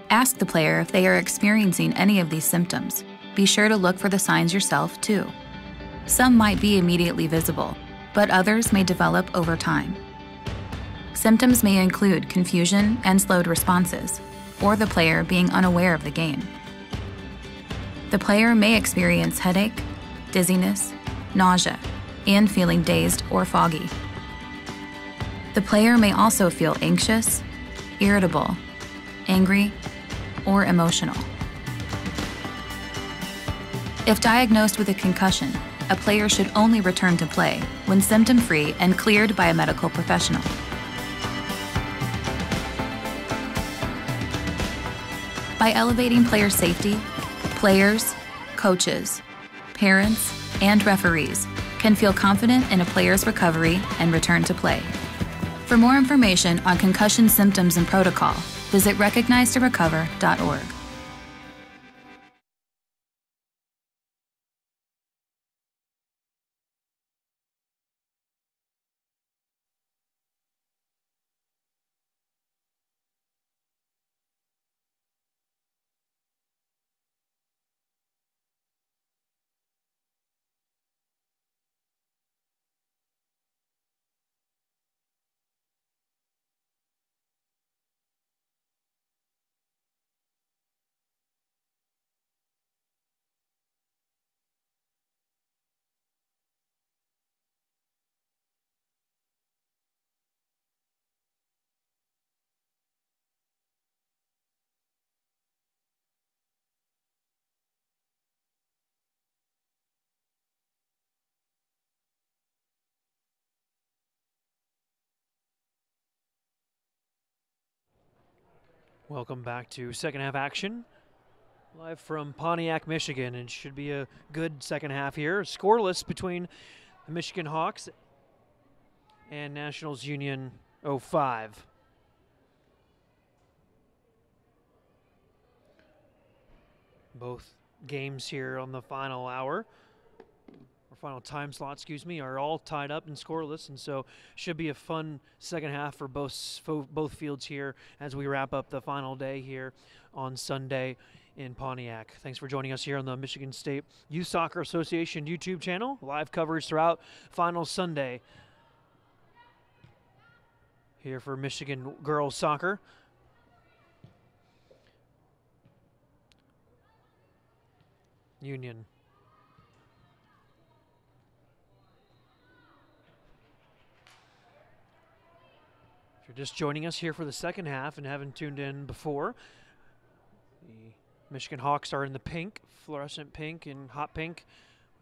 Ask the player if they are experiencing any of these symptoms. Be sure to look for the signs yourself, too. Some might be immediately visible, but others may develop over time. Symptoms may include confusion and slowed responses, or the player being unaware of the game. The player may experience headache, dizziness, nausea, and feeling dazed or foggy. The player may also feel anxious, irritable, angry, or emotional. If diagnosed with a concussion, a player should only return to play when symptom-free and cleared by a medical professional. By elevating player safety, players, coaches, parents, and referees can feel confident in a player's recovery and return to play. For more information on concussion symptoms and protocol, visit recognizetorecover.org. Welcome back to second half action. Live from Pontiac, Michigan. It should be a good second half here. Scoreless between the Michigan Hawks and Nationals Union 05. Both games here on the final hour, or final time slot, excuse me, are all tied up and scoreless, and so should be a fun second half for both fields here as we wrap up the final day here on Sunday in Pontiac. Thanks for joining us here on the Michigan State Youth Soccer Association YouTube channel. Live coverage throughout final Sunday here for Michigan girls soccer. Union. If you're just joining us here for the second half and haven't tuned in before, the Michigan Hawks are in the pink, fluorescent pink and hot pink,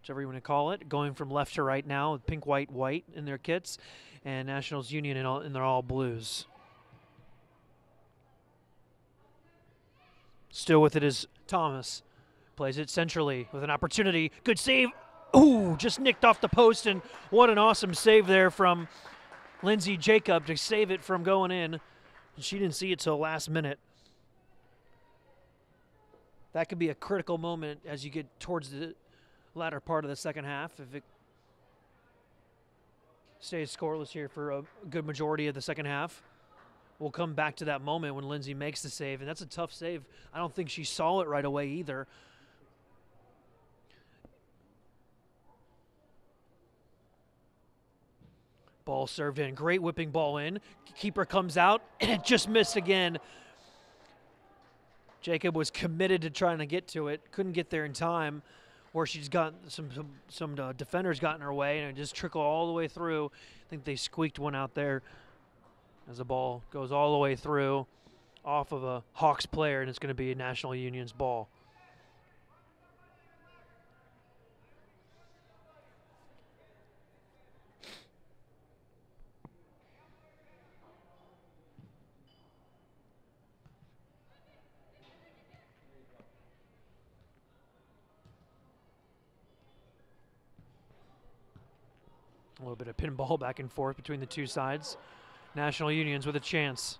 whichever you want to call it, going from left to right now with pink, white, white in their kits, and Nationals Union in their all blues. Still with it is Thomas. Plays it centrally with an opportunity. Good save. Ooh, just nicked off the post, and what an awesome save there from Lindsay Jacob to save it from going in. She didn't see it till last minute. That could be a critical moment as you get towards the latter part of the second half. If it stays scoreless here for a good majority of the second half, we'll come back to that moment when Lindsay makes the save, and that's a tough save. I don't think she saw it right away either. Ball served in. Great whipping ball in. Keeper comes out, and it just missed again. Jacob was committed to trying to get to it. Couldn't get there in time, or she's got some defenders got in her way, and it just trickled all the way through. I think they squeaked one out there as the ball goes all the way through off of a Hawks player, and it's going to be a National Union's ball. A little bit of pinball back and forth between the two sides. National Unions with a chance.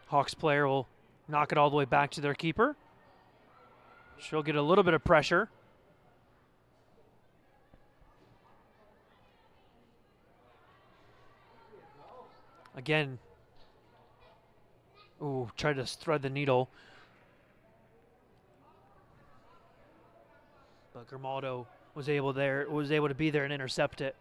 Hawks player will knock it all the way back to their keeper. She'll get a little bit of pressure. Again. Ooh, tried to thread the needle. But Grimaldo was able to be there and intercept it.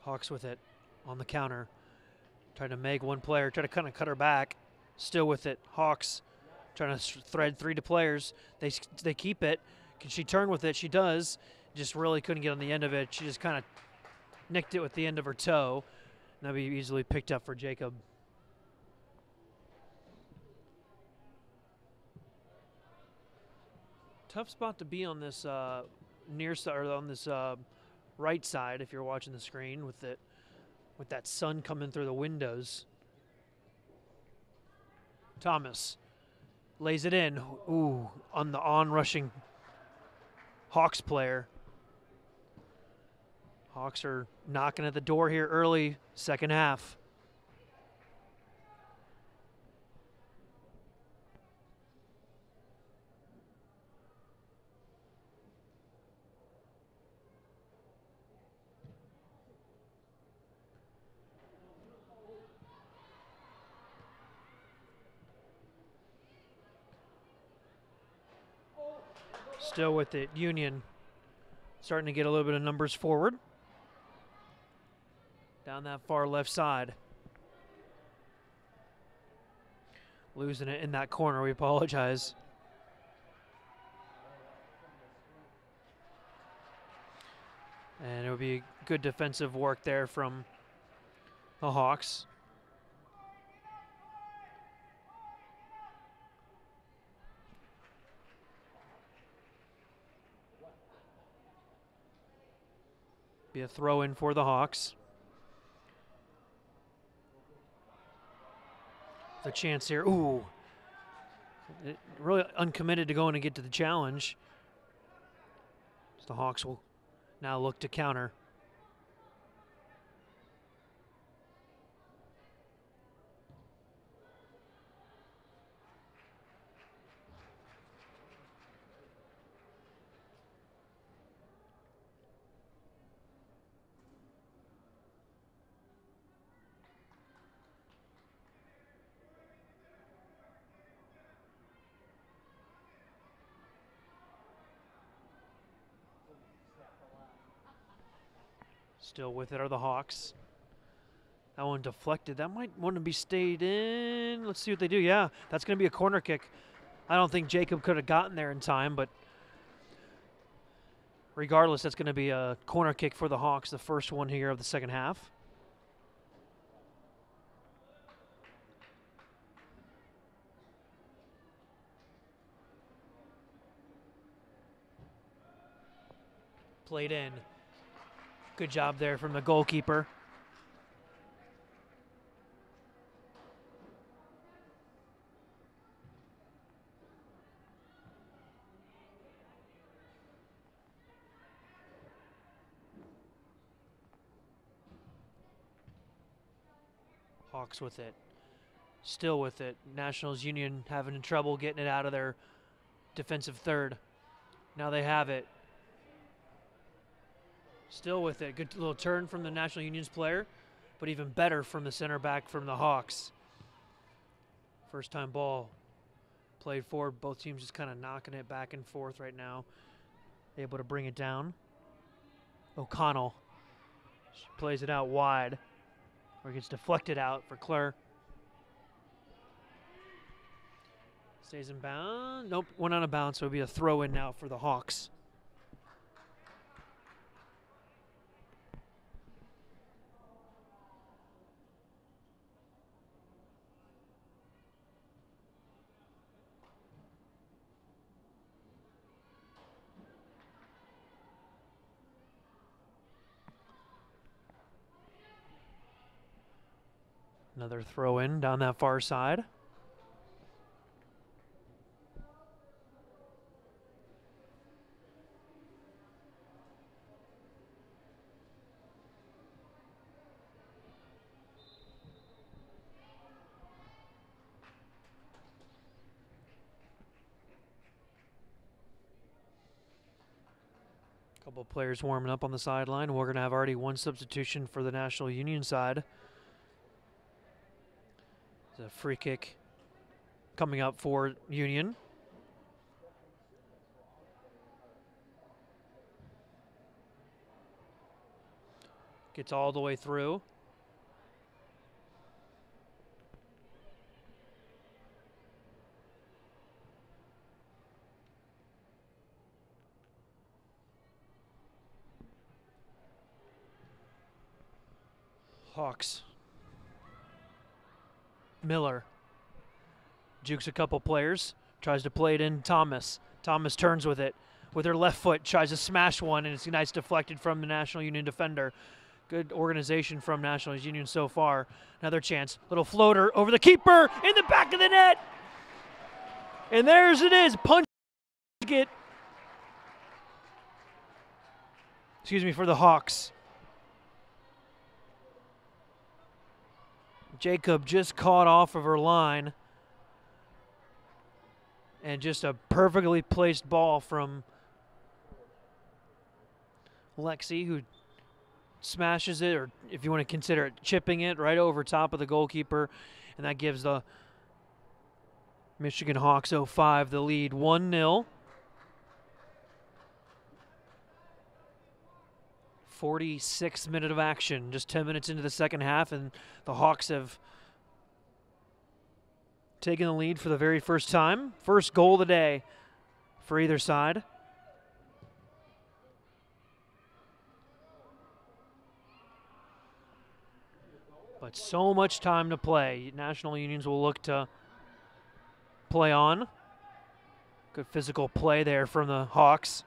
Hawks with it on the counter. Trying to make one player, try to kind of cut her back. Still with it. Hawks trying to thread three to players. They keep it. Can she turn with it? She does. Just really couldn't get on the end of it. She just kind of nicked it with the end of her toe. And that'd be easily picked up for Jacob. Tough spot to be on this near side, or on this right side if you're watching the screen with that sun coming through the windows. Thomas lays it in. Ooh, on the on-rushing Hawks player. Hawks are knocking at the door here early, second half. Still with it, Union starting to get a little bit of numbers forward. Down that far left side. Losing it in that corner, we apologize. And it would be good defensive work there from the Hawks. Be a throw in for the Hawks. The chance here. Ooh. Really uncommitted to going to get to the challenge. So the Hawks will now look to counter. Still with it are the Hawks. That one deflected. That might want to be stayed in. Let's see what they do. Yeah, that's going to be a corner kick. I don't think Jacob could have gotten there in time, but regardless, that's going to be a corner kick for the Hawks, the first one here of the second half. Played in. Good job there from the goalkeeper. Hawks with it. Still with it. Nationals Union having trouble getting it out of their defensive third. Now they have it. Still with it. Good little turn from the National Union's player, but even better from the center back from the Hawks. First time ball played forward. Both teams just kind of knocking it back and forth right now. Able to bring it down. O'Connell plays it out wide, or gets deflected out for Clare. Stays in bounds. Nope, went out of bounds, so it'll be a throw in now for the Hawks. Another throw in down that far side. Couple players warming up on the sideline. We're going to have already one substitution for the National Union side. It's a free kick coming up for Union. Gets all the way through. Hawks. Miller jukes a couple players, tries to play it in. Thomas turns with it with her left foot, tries to smash one, and it's nice deflected from the National Union defender. Good organization from National Union so far. Another chance, little floater over the keeper in the back of the net, and there's it is. Punch it. Excuse me, for the Hawks. Jacob just caught off of her line, and just a perfectly placed ball from Lexi, who smashes it, or if you want to consider it, chipping it right over top of the goalkeeper, and that gives the Michigan Hawks 05 the lead 1-0. 46th minute of action, just 10 minutes into the second half, and the Hawks have taken the lead for the very first time. First goal of the day for either side. But so much time to play. National Unions will look to play on. Good physical play there from the Hawks.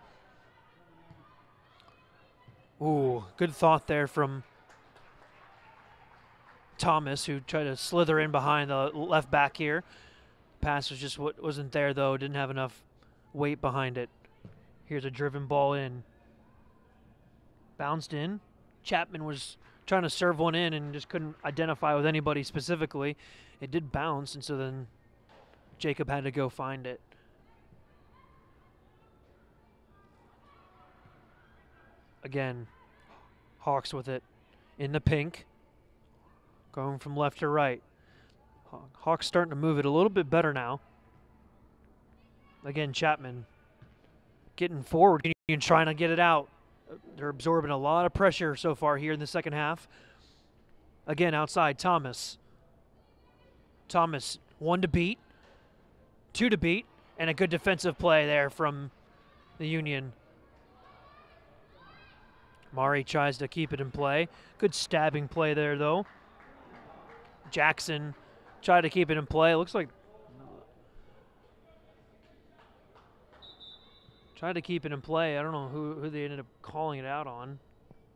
Ooh, good thought there from Thomas, who tried to slither in behind the left back here. Pass was just wasn't there, though. Didn't have enough weight behind it. Here's a driven ball in. Bounced in. Chapman was trying to serve one in and just couldn't identify with anybody specifically. It did bounce, and so then Jacob had to go find it. Again, Hawks with it in the pink, going from left to right. Hawks starting to move it a little bit better now. Again, Chapman getting forward and trying to get it out. They're absorbing a lot of pressure so far here in the second half. Again, outside, Thomas. Thomas, 1 to beat, 2 to beat, and a good defensive play there from the Union. Mari tries to keep it in play. Good stabbing play there, though. Jackson tried to keep it in play. Looks like tried to keep it in play. I don't know who they ended up calling it out on.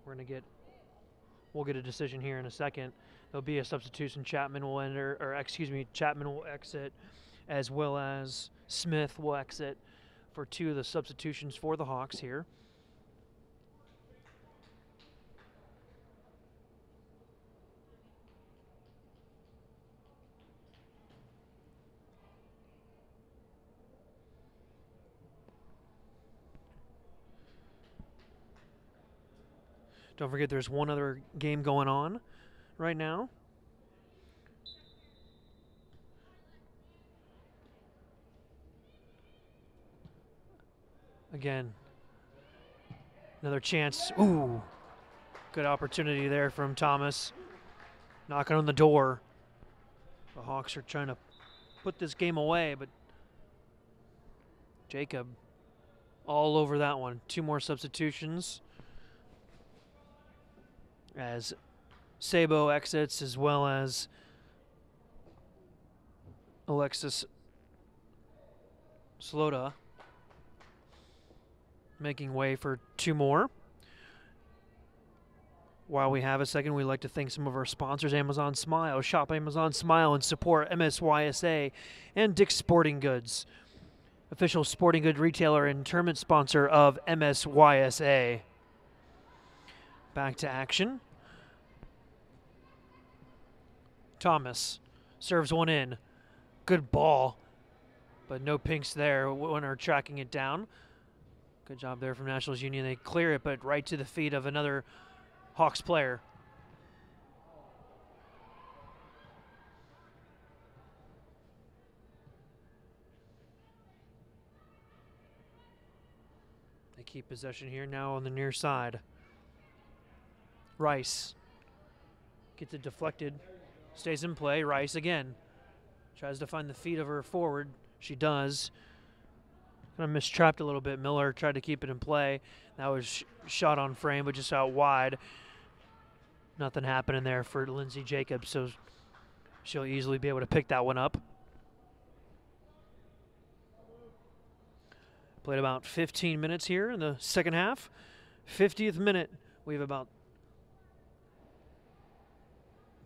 We'll get a decision here in a second. There'll be a substitution. Chapman will enter, or excuse me, Chapman will exit, as well as Smith will exit for 2 of the substitutions for the Hawks here. Don't forget there's one other game going on right now. Again, another chance. Ooh, good opportunity there from Thomas. Knocking on the door. The Hawks are trying to put this game away, but Jacob all over that one. 2 more substitutions as Sabo exits, as well as Alexis Slota making way for 2 more. While we have a second, we'd like to thank some of our sponsors: Amazon Smile. Shop Amazon Smile and support MSYSA and Dick's Sporting Goods, official sporting good retailer and tournament sponsor of MSYSA. Back to action. Thomas serves one in. Good ball, but no pinks there when they're tracking it down. Good job there from Nationals Union. They clear it, but right to the feet of another Hawks player. They keep possession here now on the near side. Rice gets it deflected, stays in play. Rice again tries to find the feet of her forward. She does. Kind of mistrapped a little bit. Miller tried to keep it in play. That was shot on frame, but just out wide. Nothing happening there for Lindsay Jacobs, so she'll easily be able to pick that one up. Played about 15 minutes here in the second half. 50th minute, we have about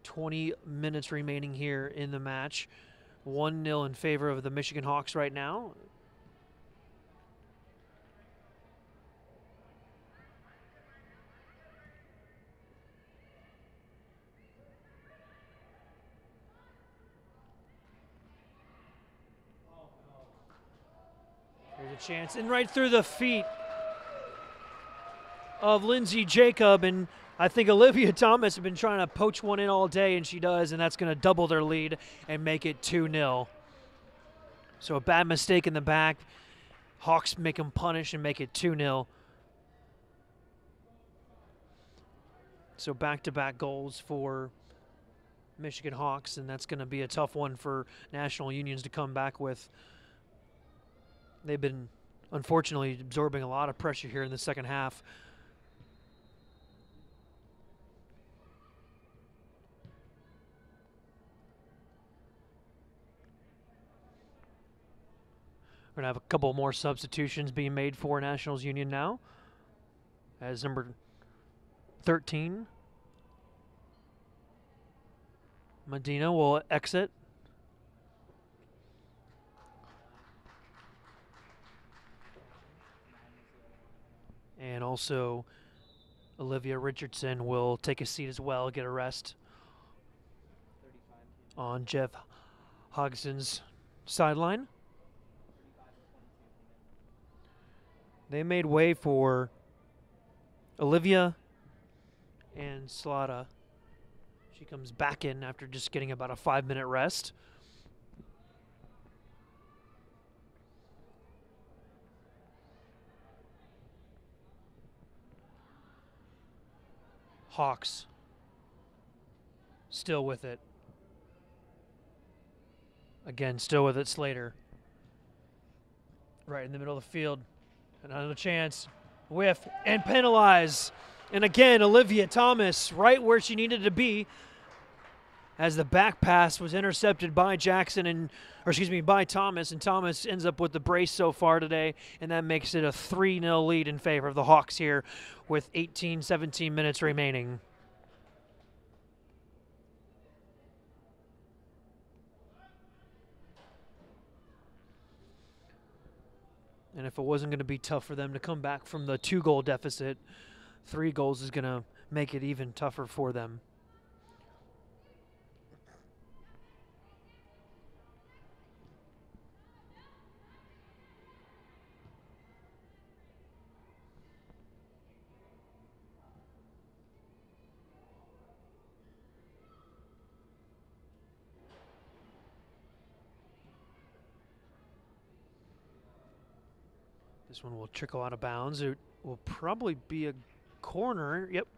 20 minutes remaining here in the match. 1-0 in favor of the Michigan Hawks right now. Here's a chance, and right through the feet of Lindsay Jacob, and I think Olivia Thomas has been trying to poach one in all day, and she does, and that's going to double their lead and make it 2-0. So a bad mistake in the back. Hawks make them punish and make it 2-0. So back-to-back goals for Michigan Hawks, and that's going to be a tough one for National Unions to come back with. They've been, unfortunately, absorbing a lot of pressure here in the second half. We're going to have a couple more substitutions being made for Nationals Union now, as number U13. Medina will exit. And also Olivia Richardson will take a seat as well, get a rest on Jeff Hodgson's sideline. They made way for Olivia and Slada. She comes back in after just getting about a 5-minute rest. Hawks still with it. Again, still with it, Slater. Right in the middle of the field. Another chance. Whiff and penalize. And again, Olivia Thomas right where she needed to be as the back pass was intercepted by by Thomas, and Thomas ends up with the brace so far today, and that makes it a 3-0 lead in favor of the Hawks here with 17 minutes remaining. And if it wasn't going to be tough for them to come back from the 2-goal deficit, 3 goals is going to make it even tougher for them. This one will trickle out of bounds. It will probably be a corner. Yep,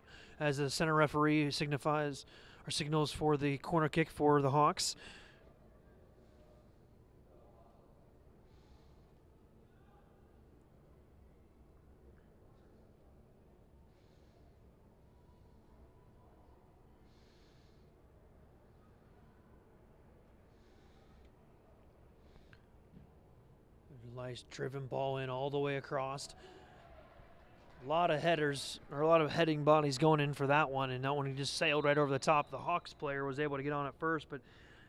as the center referee signals for the corner kick for the Hawks. Nice driven ball in all the way across. A lot of headers, or a lot of heading bodies going in for that one, and that one he just sailed right over the top. The Hawks player was able to get on it first, but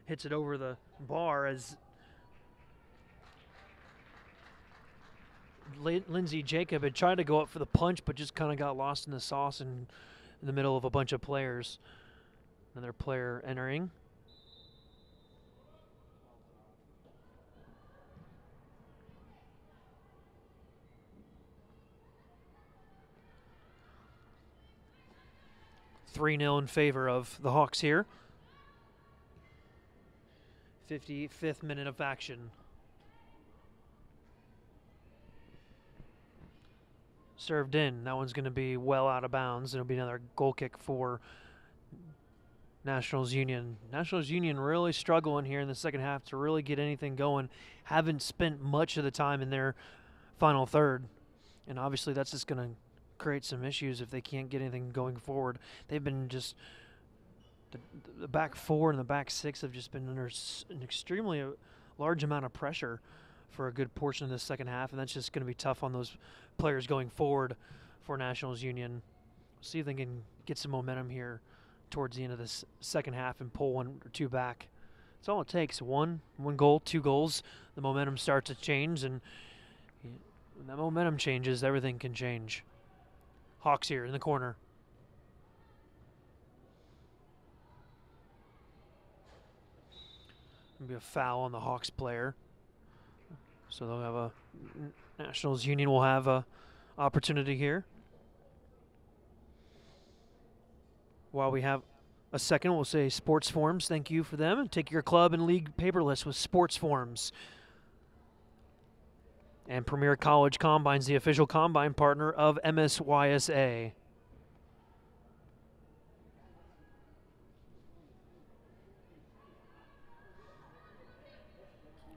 hits it over the bar as Lindsay Jacob had tried to go up for the punch, but just kind of got lost in the sauce and in the middle of a bunch of players. Another player entering. (3-0) in favor of the Hawks here. 55th minute of action. Served in. That one's going to be well out of bounds. It'll be another goal kick for Nationals Union. Nationals Union really struggling here in the second half to really get anything going. Haven't spent much of the time in their final third. And obviously that's just going to create some issues if they can't get anything going forward. They've been just the back four and the back six have just been under an extremely large amount of pressure for a good portion of the second half, and that's just going to be tough on those players going forward for Nationals Union. See if they can get some momentum here towards the end of this second half and pull 1 or 2 back. That's all it takes. One goal, 2 goals. The momentum starts to change, and when that momentum changes, everything can change. Hawks here in the corner. Maybe a foul on the Hawks player. So they'll have a Nationals Union will have a opportunity here. While we have a second, we'll say Sports Forms. Thank you for them. Take your club and league paperless with Sports Forms. And Premier College Combines, the official combine partner of MSYSA.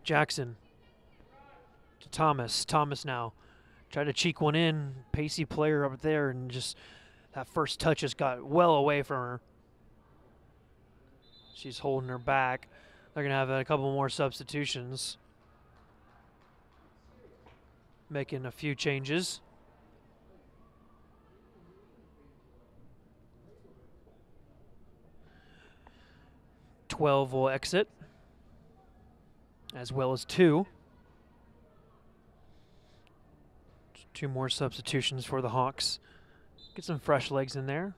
Jackson to Thomas. Thomas now tried to cheek one in. Pacey player up there, and just that first touch just got well away from her. She's holding her back. They're going to have a couple more substitutions. Making a few changes. 12 will exit, as well as 2. 2 more substitutions for the Hawks. Get some fresh legs in there.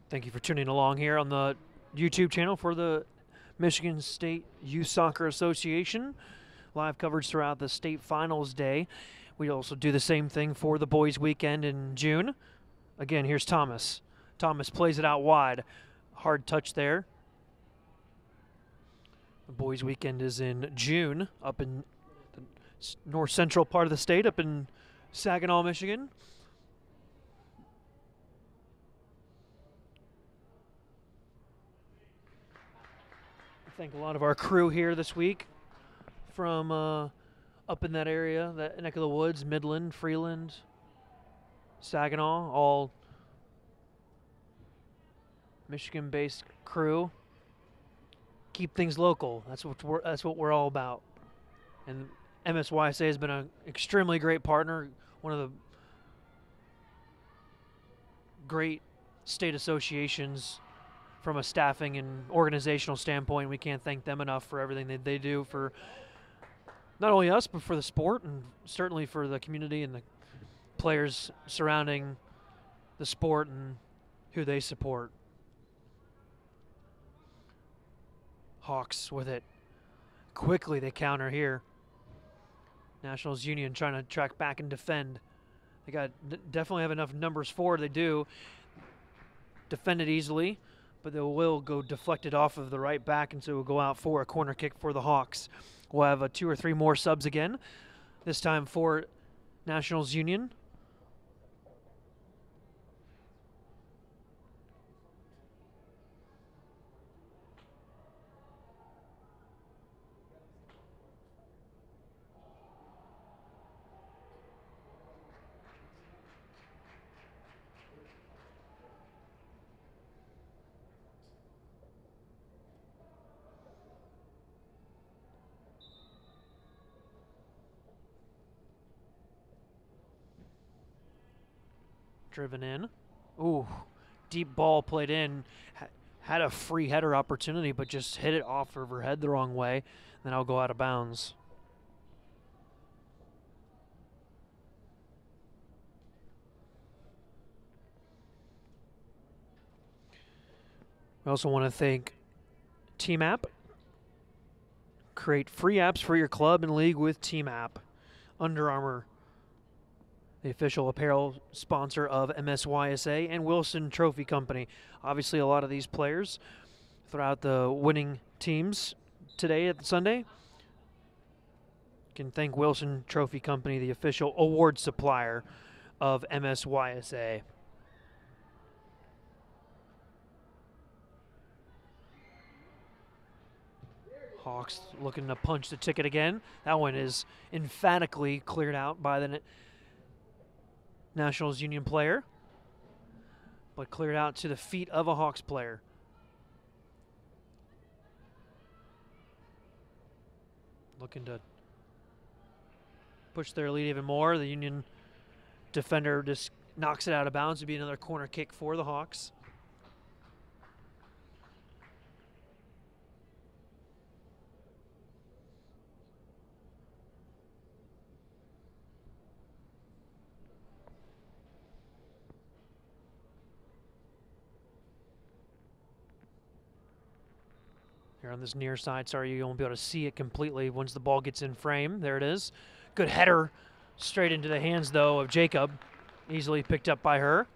Thank you for tuning along here on the YouTube channel for the Michigan State Youth Soccer Association. Live coverage throughout the state finals day. We also do the same thing for the boys weekend in June. Again, here's Thomas. Thomas plays it out wide. Hard touch there. The boys weekend is in June up in the north central part of the state, up in Saginaw, Michigan. Thank a lot of our crew here this week from up in that area, that neck of the woods, Midland, Freeland, Saginaw, all Michigan-based crew. Keep things local. That's what we're all about. And MSYSA has been an extremely great partner, one of the great state associations from a staffing and organizational standpoint. We can't thank them enough for everything that they do for not only us, but for the sport and certainly for the community and the players surrounding the sport and who they support. Hawks with it. Quickly they counter here. Nationals Union trying to track back and defend. They definitely have enough numbers forward. They do. Defend it easily, but they will go deflected off of the right back, and so it will go out for a corner kick for the Hawks. We'll have 2 or 3 more subs again, this time for Nationals Union. Driven in. Ooh, deep ball played in. Had a free header opportunity, but just hit it off of her head the wrong way. Then I'll go out of bounds. We also want to thank Team App. Create free apps for your club and league with Team App. Under Armour, the official apparel sponsor of MSYSA, and Wilson Trophy Company. Obviously, a lot of these players throughout the winning teams today at Sunday can thank Wilson Trophy Company, the official award supplier of MSYSA. Hawks looking to punch the ticket again. That one is emphatically cleared out by the Nationals Union player, but cleared out to the feet of a Hawks player. Looking to push their lead even more. The Union defender just knocks it out of bounds. It'd be another corner kick for the Hawks. Here on this near side, sorry, you won't be able to see it completely once the ball gets in frame. There it is. Good header straight into the hands, though, of Jacob. Easily picked up by her.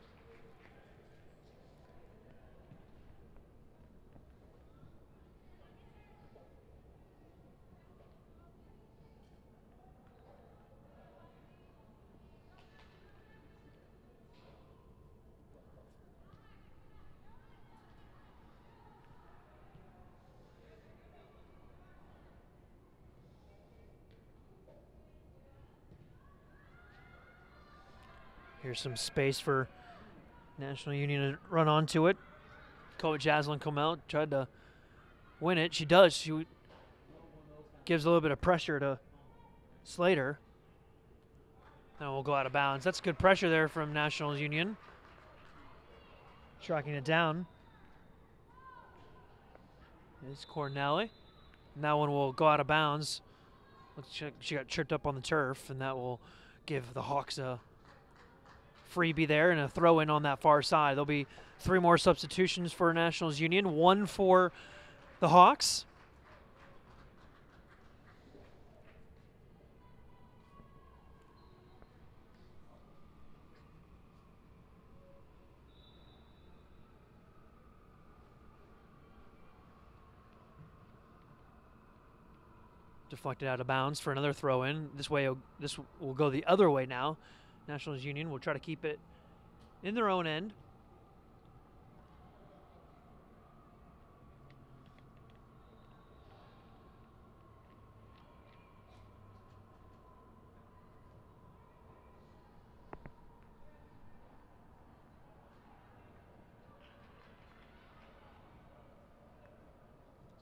Here's some space for National Union to run onto it. Coach Jaslyn come out, tried to win it. She does. She gives a little bit of pressure to Slater. Now we'll go out of bounds. That's good pressure there from Nationals Union. Tracking it down is Cornelli. And that one will go out of bounds. Looks like she got tripped up on the turf, and that will give the Hawks a freebie there and a throw in on that far side. There'll be 3 more substitutions for Nationals Union, 1 for the Hawks. Deflected out of bounds for another throw in. This will go the other way now. Nationals Union will try to keep it in their own end.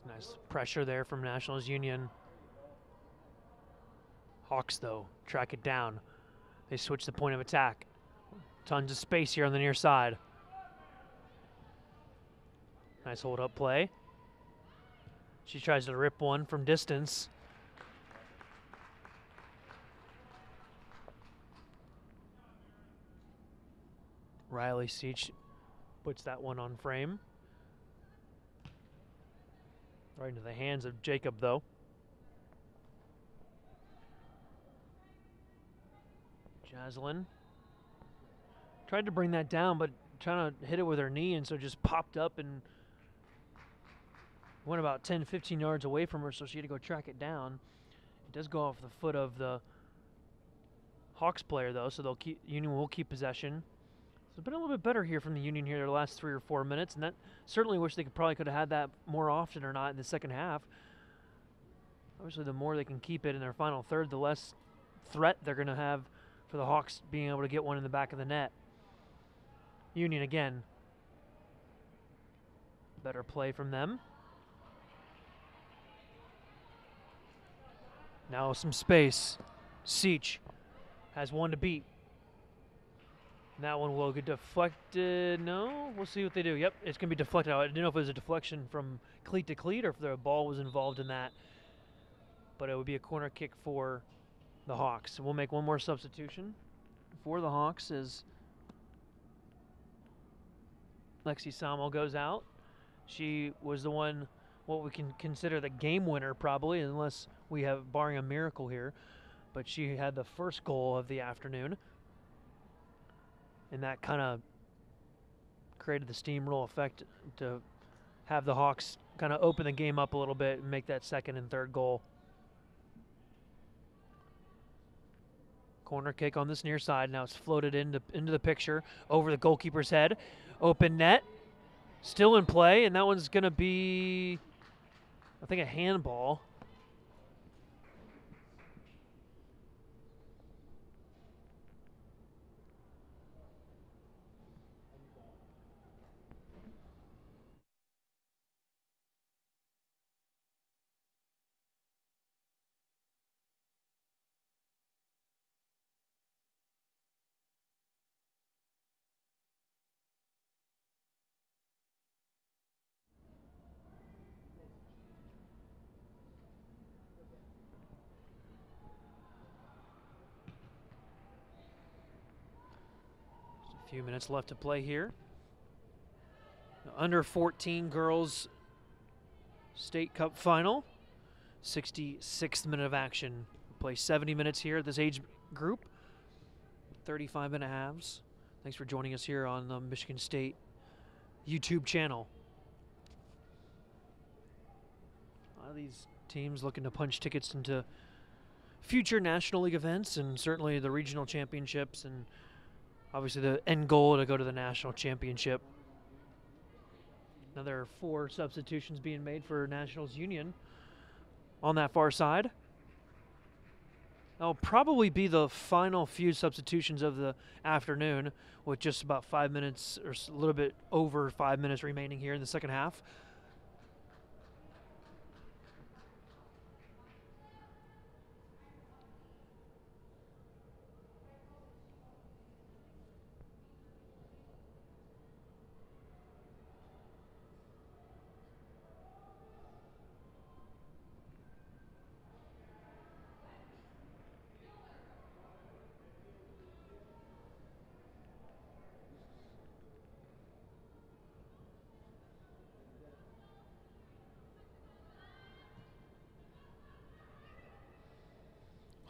Nice pressure there from Nationals Union. Hawks, though, track it down. They switch the point of attack. Tons of space here on the near side. Nice hold-up play. She tries to rip one from distance. Riley Seach puts that one on frame. Right into the hands of Jacob, though. Jaslyn tried to bring that down, but trying to hit it with her knee, and so just popped up and went about 10, 15 yards away from her, so she had to go track it down. It does go off the foot of the Hawks player, though, so Union will keep possession. So it's been a little bit better here from the Union here the last 3 or 4 minutes, and that certainly wish they could have had that more often or not in the second half. Obviously, the more they can keep it in their final third, the less threat they're going to have for the Hawks being able to get one in the back of the net. Union again. Better play from them. Now some space. Seach has one to beat. And that one will get deflected. No, we'll see what they do. Yep, it's going to be deflected. I didn't know if it was a deflection from cleat to cleat or if the ball was involved in that. But it would be a corner kick for the Hawks. We'll make one more substitution for the Hawks as Lexi Samo goes out. She was the one, what we can consider the game winner probably, unless we have, barring a miracle here. But she had the first goal of the afternoon. And that kind of created the steamroll effect to have the Hawks kind of open the game up a little bit and make that second and third goal. Corner kick on this near side. Now it's floated into the picture over the goalkeeper's head. Open net. Still in play, and that one's going to be, I think, a handball. Few minutes left to play here. The under 14 girls state cup final, 66th minute of action. We play 70 minutes here at this age group, 35-minute halves. Thanks for joining us here on the Michigan State YouTube channel. A lot of these teams looking to punch tickets into future National League events and certainly the regional championships, and obviously the end goal to go to the national championship. Another 4 substitutions being made for Nationals Union on that far side. That'll probably be the final few substitutions of the afternoon, with just about 5 minutes or a little bit over 5 minutes remaining here in the second half.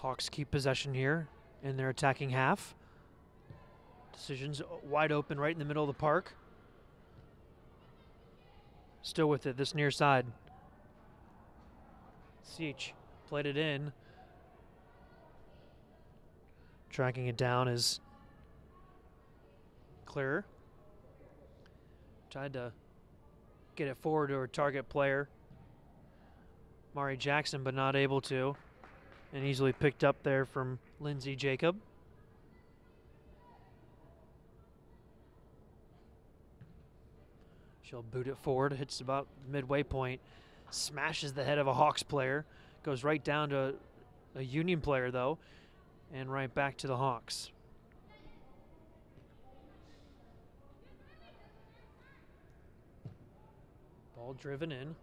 Hawks keep possession here in their attacking half. Decisions wide open right in the middle of the park. Still with it, this near side. Siege played it in. Tracking it down is Clearer. Tried to get it forward to her target player, Mari Jackson, but not able to. And easily picked up there from Lindsay Jacob. She'll boot it forward, hits about midway point, smashes the head of a Hawks player, goes right down to a Union player though, and right back to the Hawks. Ball driven in.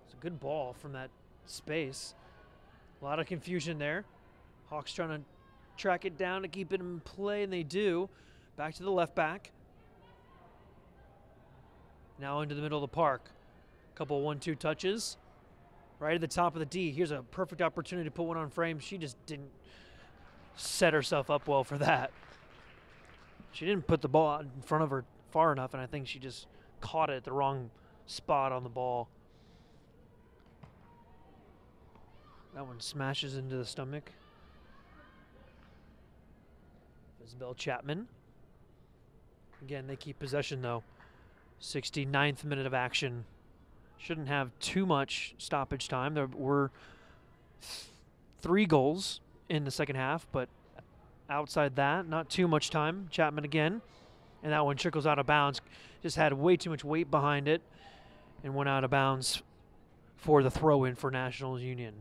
It's a good ball from that space. A lot of confusion there. Hawks trying to track it down to keep it in play, and they do. Back to the left back. Now into the middle of the park. Couple 1-2 touches. Right at the top of the D. Here's a perfect opportunity to put one on frame. She just didn't set herself up well for that. She didn't put the ball out in front of her far enough, and I think she just caught it at the wrong spot on the ball. That one smashes into the stomach. Isabel Chapman. Again, they keep possession though. 69th minute of action. Shouldn't have too much stoppage time. There were 3 goals in the second half, but outside that, not too much time. Chapman again, and that one trickles out of bounds. Just had way too much weight behind it and went out of bounds for the throw-in for Nationals Union.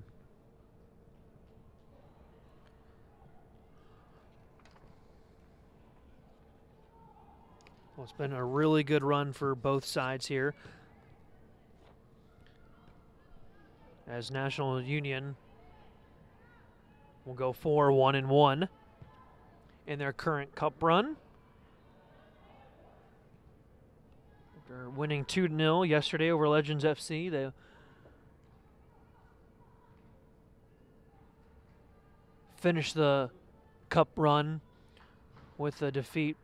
Well, it's been a really good run for both sides here, as National Union will go 4-1-1 in their current cup run. After winning 2-0 yesterday over Legends FC, they finished the cup run with a defeat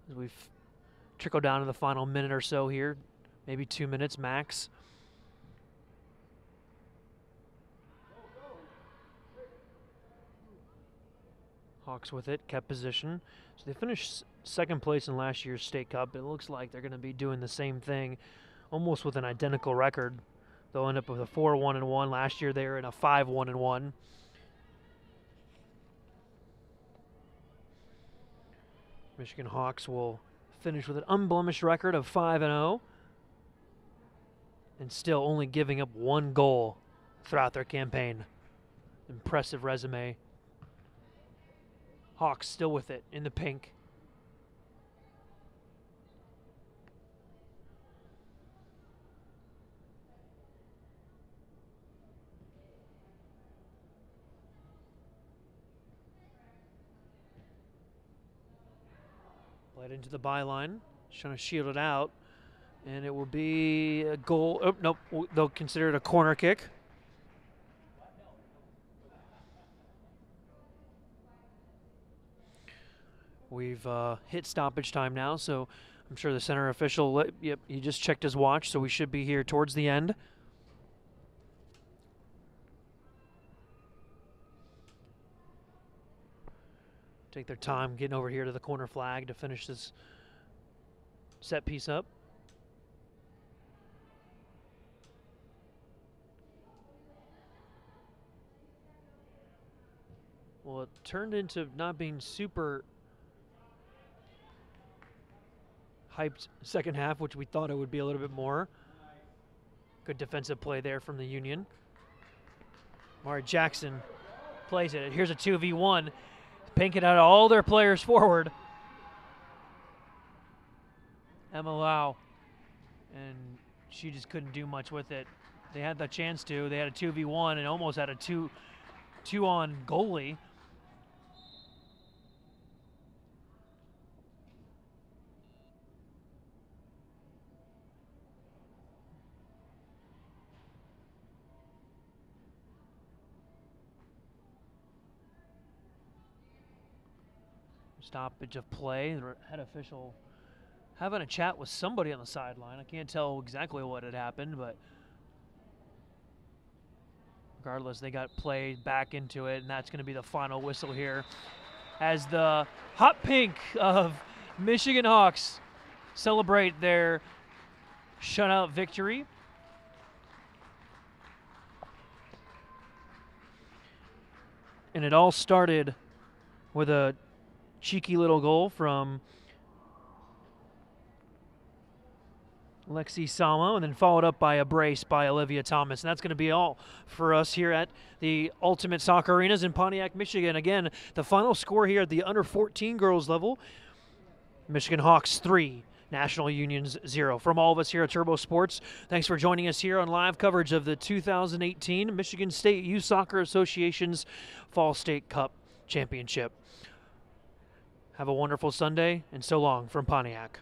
as we've trickled down to the final minute or so here, maybe 2 minutes max. Hawks with it, kept position. So they finished second place in last year's State Cup. It looks like they're going to be doing the same thing, almost with an identical record. They'll end up with a 4-1-1. Last year they were in a 5-1-1. Michigan Hawks will finish with an unblemished record of 5-0 and still only giving up 1 goal throughout their campaign. Impressive resume. Hawks still with it in the pink. Played into the byline, trying to shield it out, and it will be a goal. Oh, nope, they'll consider it a corner kick. We've hit stoppage time now, so I'm sure the center official, yep, he just checked his watch, so we should be here towards the end. Take their time getting over here to the corner flag to finish this set piece up. Well, it turned into not being super hyped second half, which we thought it would be a little bit more. Good defensive play there from the Union. Mari Jackson plays it. Here's a 2v1. Pinking out all their players forward. Emma Lau. And she just couldn't do much with it. They had the chance to. They had a 2v1 and almost had a 2-on goalie. Stoppage of play. The head official having a chat with somebody on the sideline. I can't tell exactly what had happened, but regardless, they got played back into it, and that's going to be the final whistle here as the hot pink of Michigan Hawks celebrate their shutout victory. And it all started with a cheeky little goal from Lexi Samo, and then followed up by a brace by Olivia Thomas. And that's going to be all for us here at the Ultimate Soccer Arenas in Pontiac, Michigan. Again, the final score here at the under 14 girls level, Michigan Hawks 3, National Unions 0. From all of us here at Turbo Sports, thanks for joining us here on live coverage of the 2018 Michigan State Youth Soccer Association's Fall State Cup Championship. Have a wonderful Sunday, and so long from Pontiac.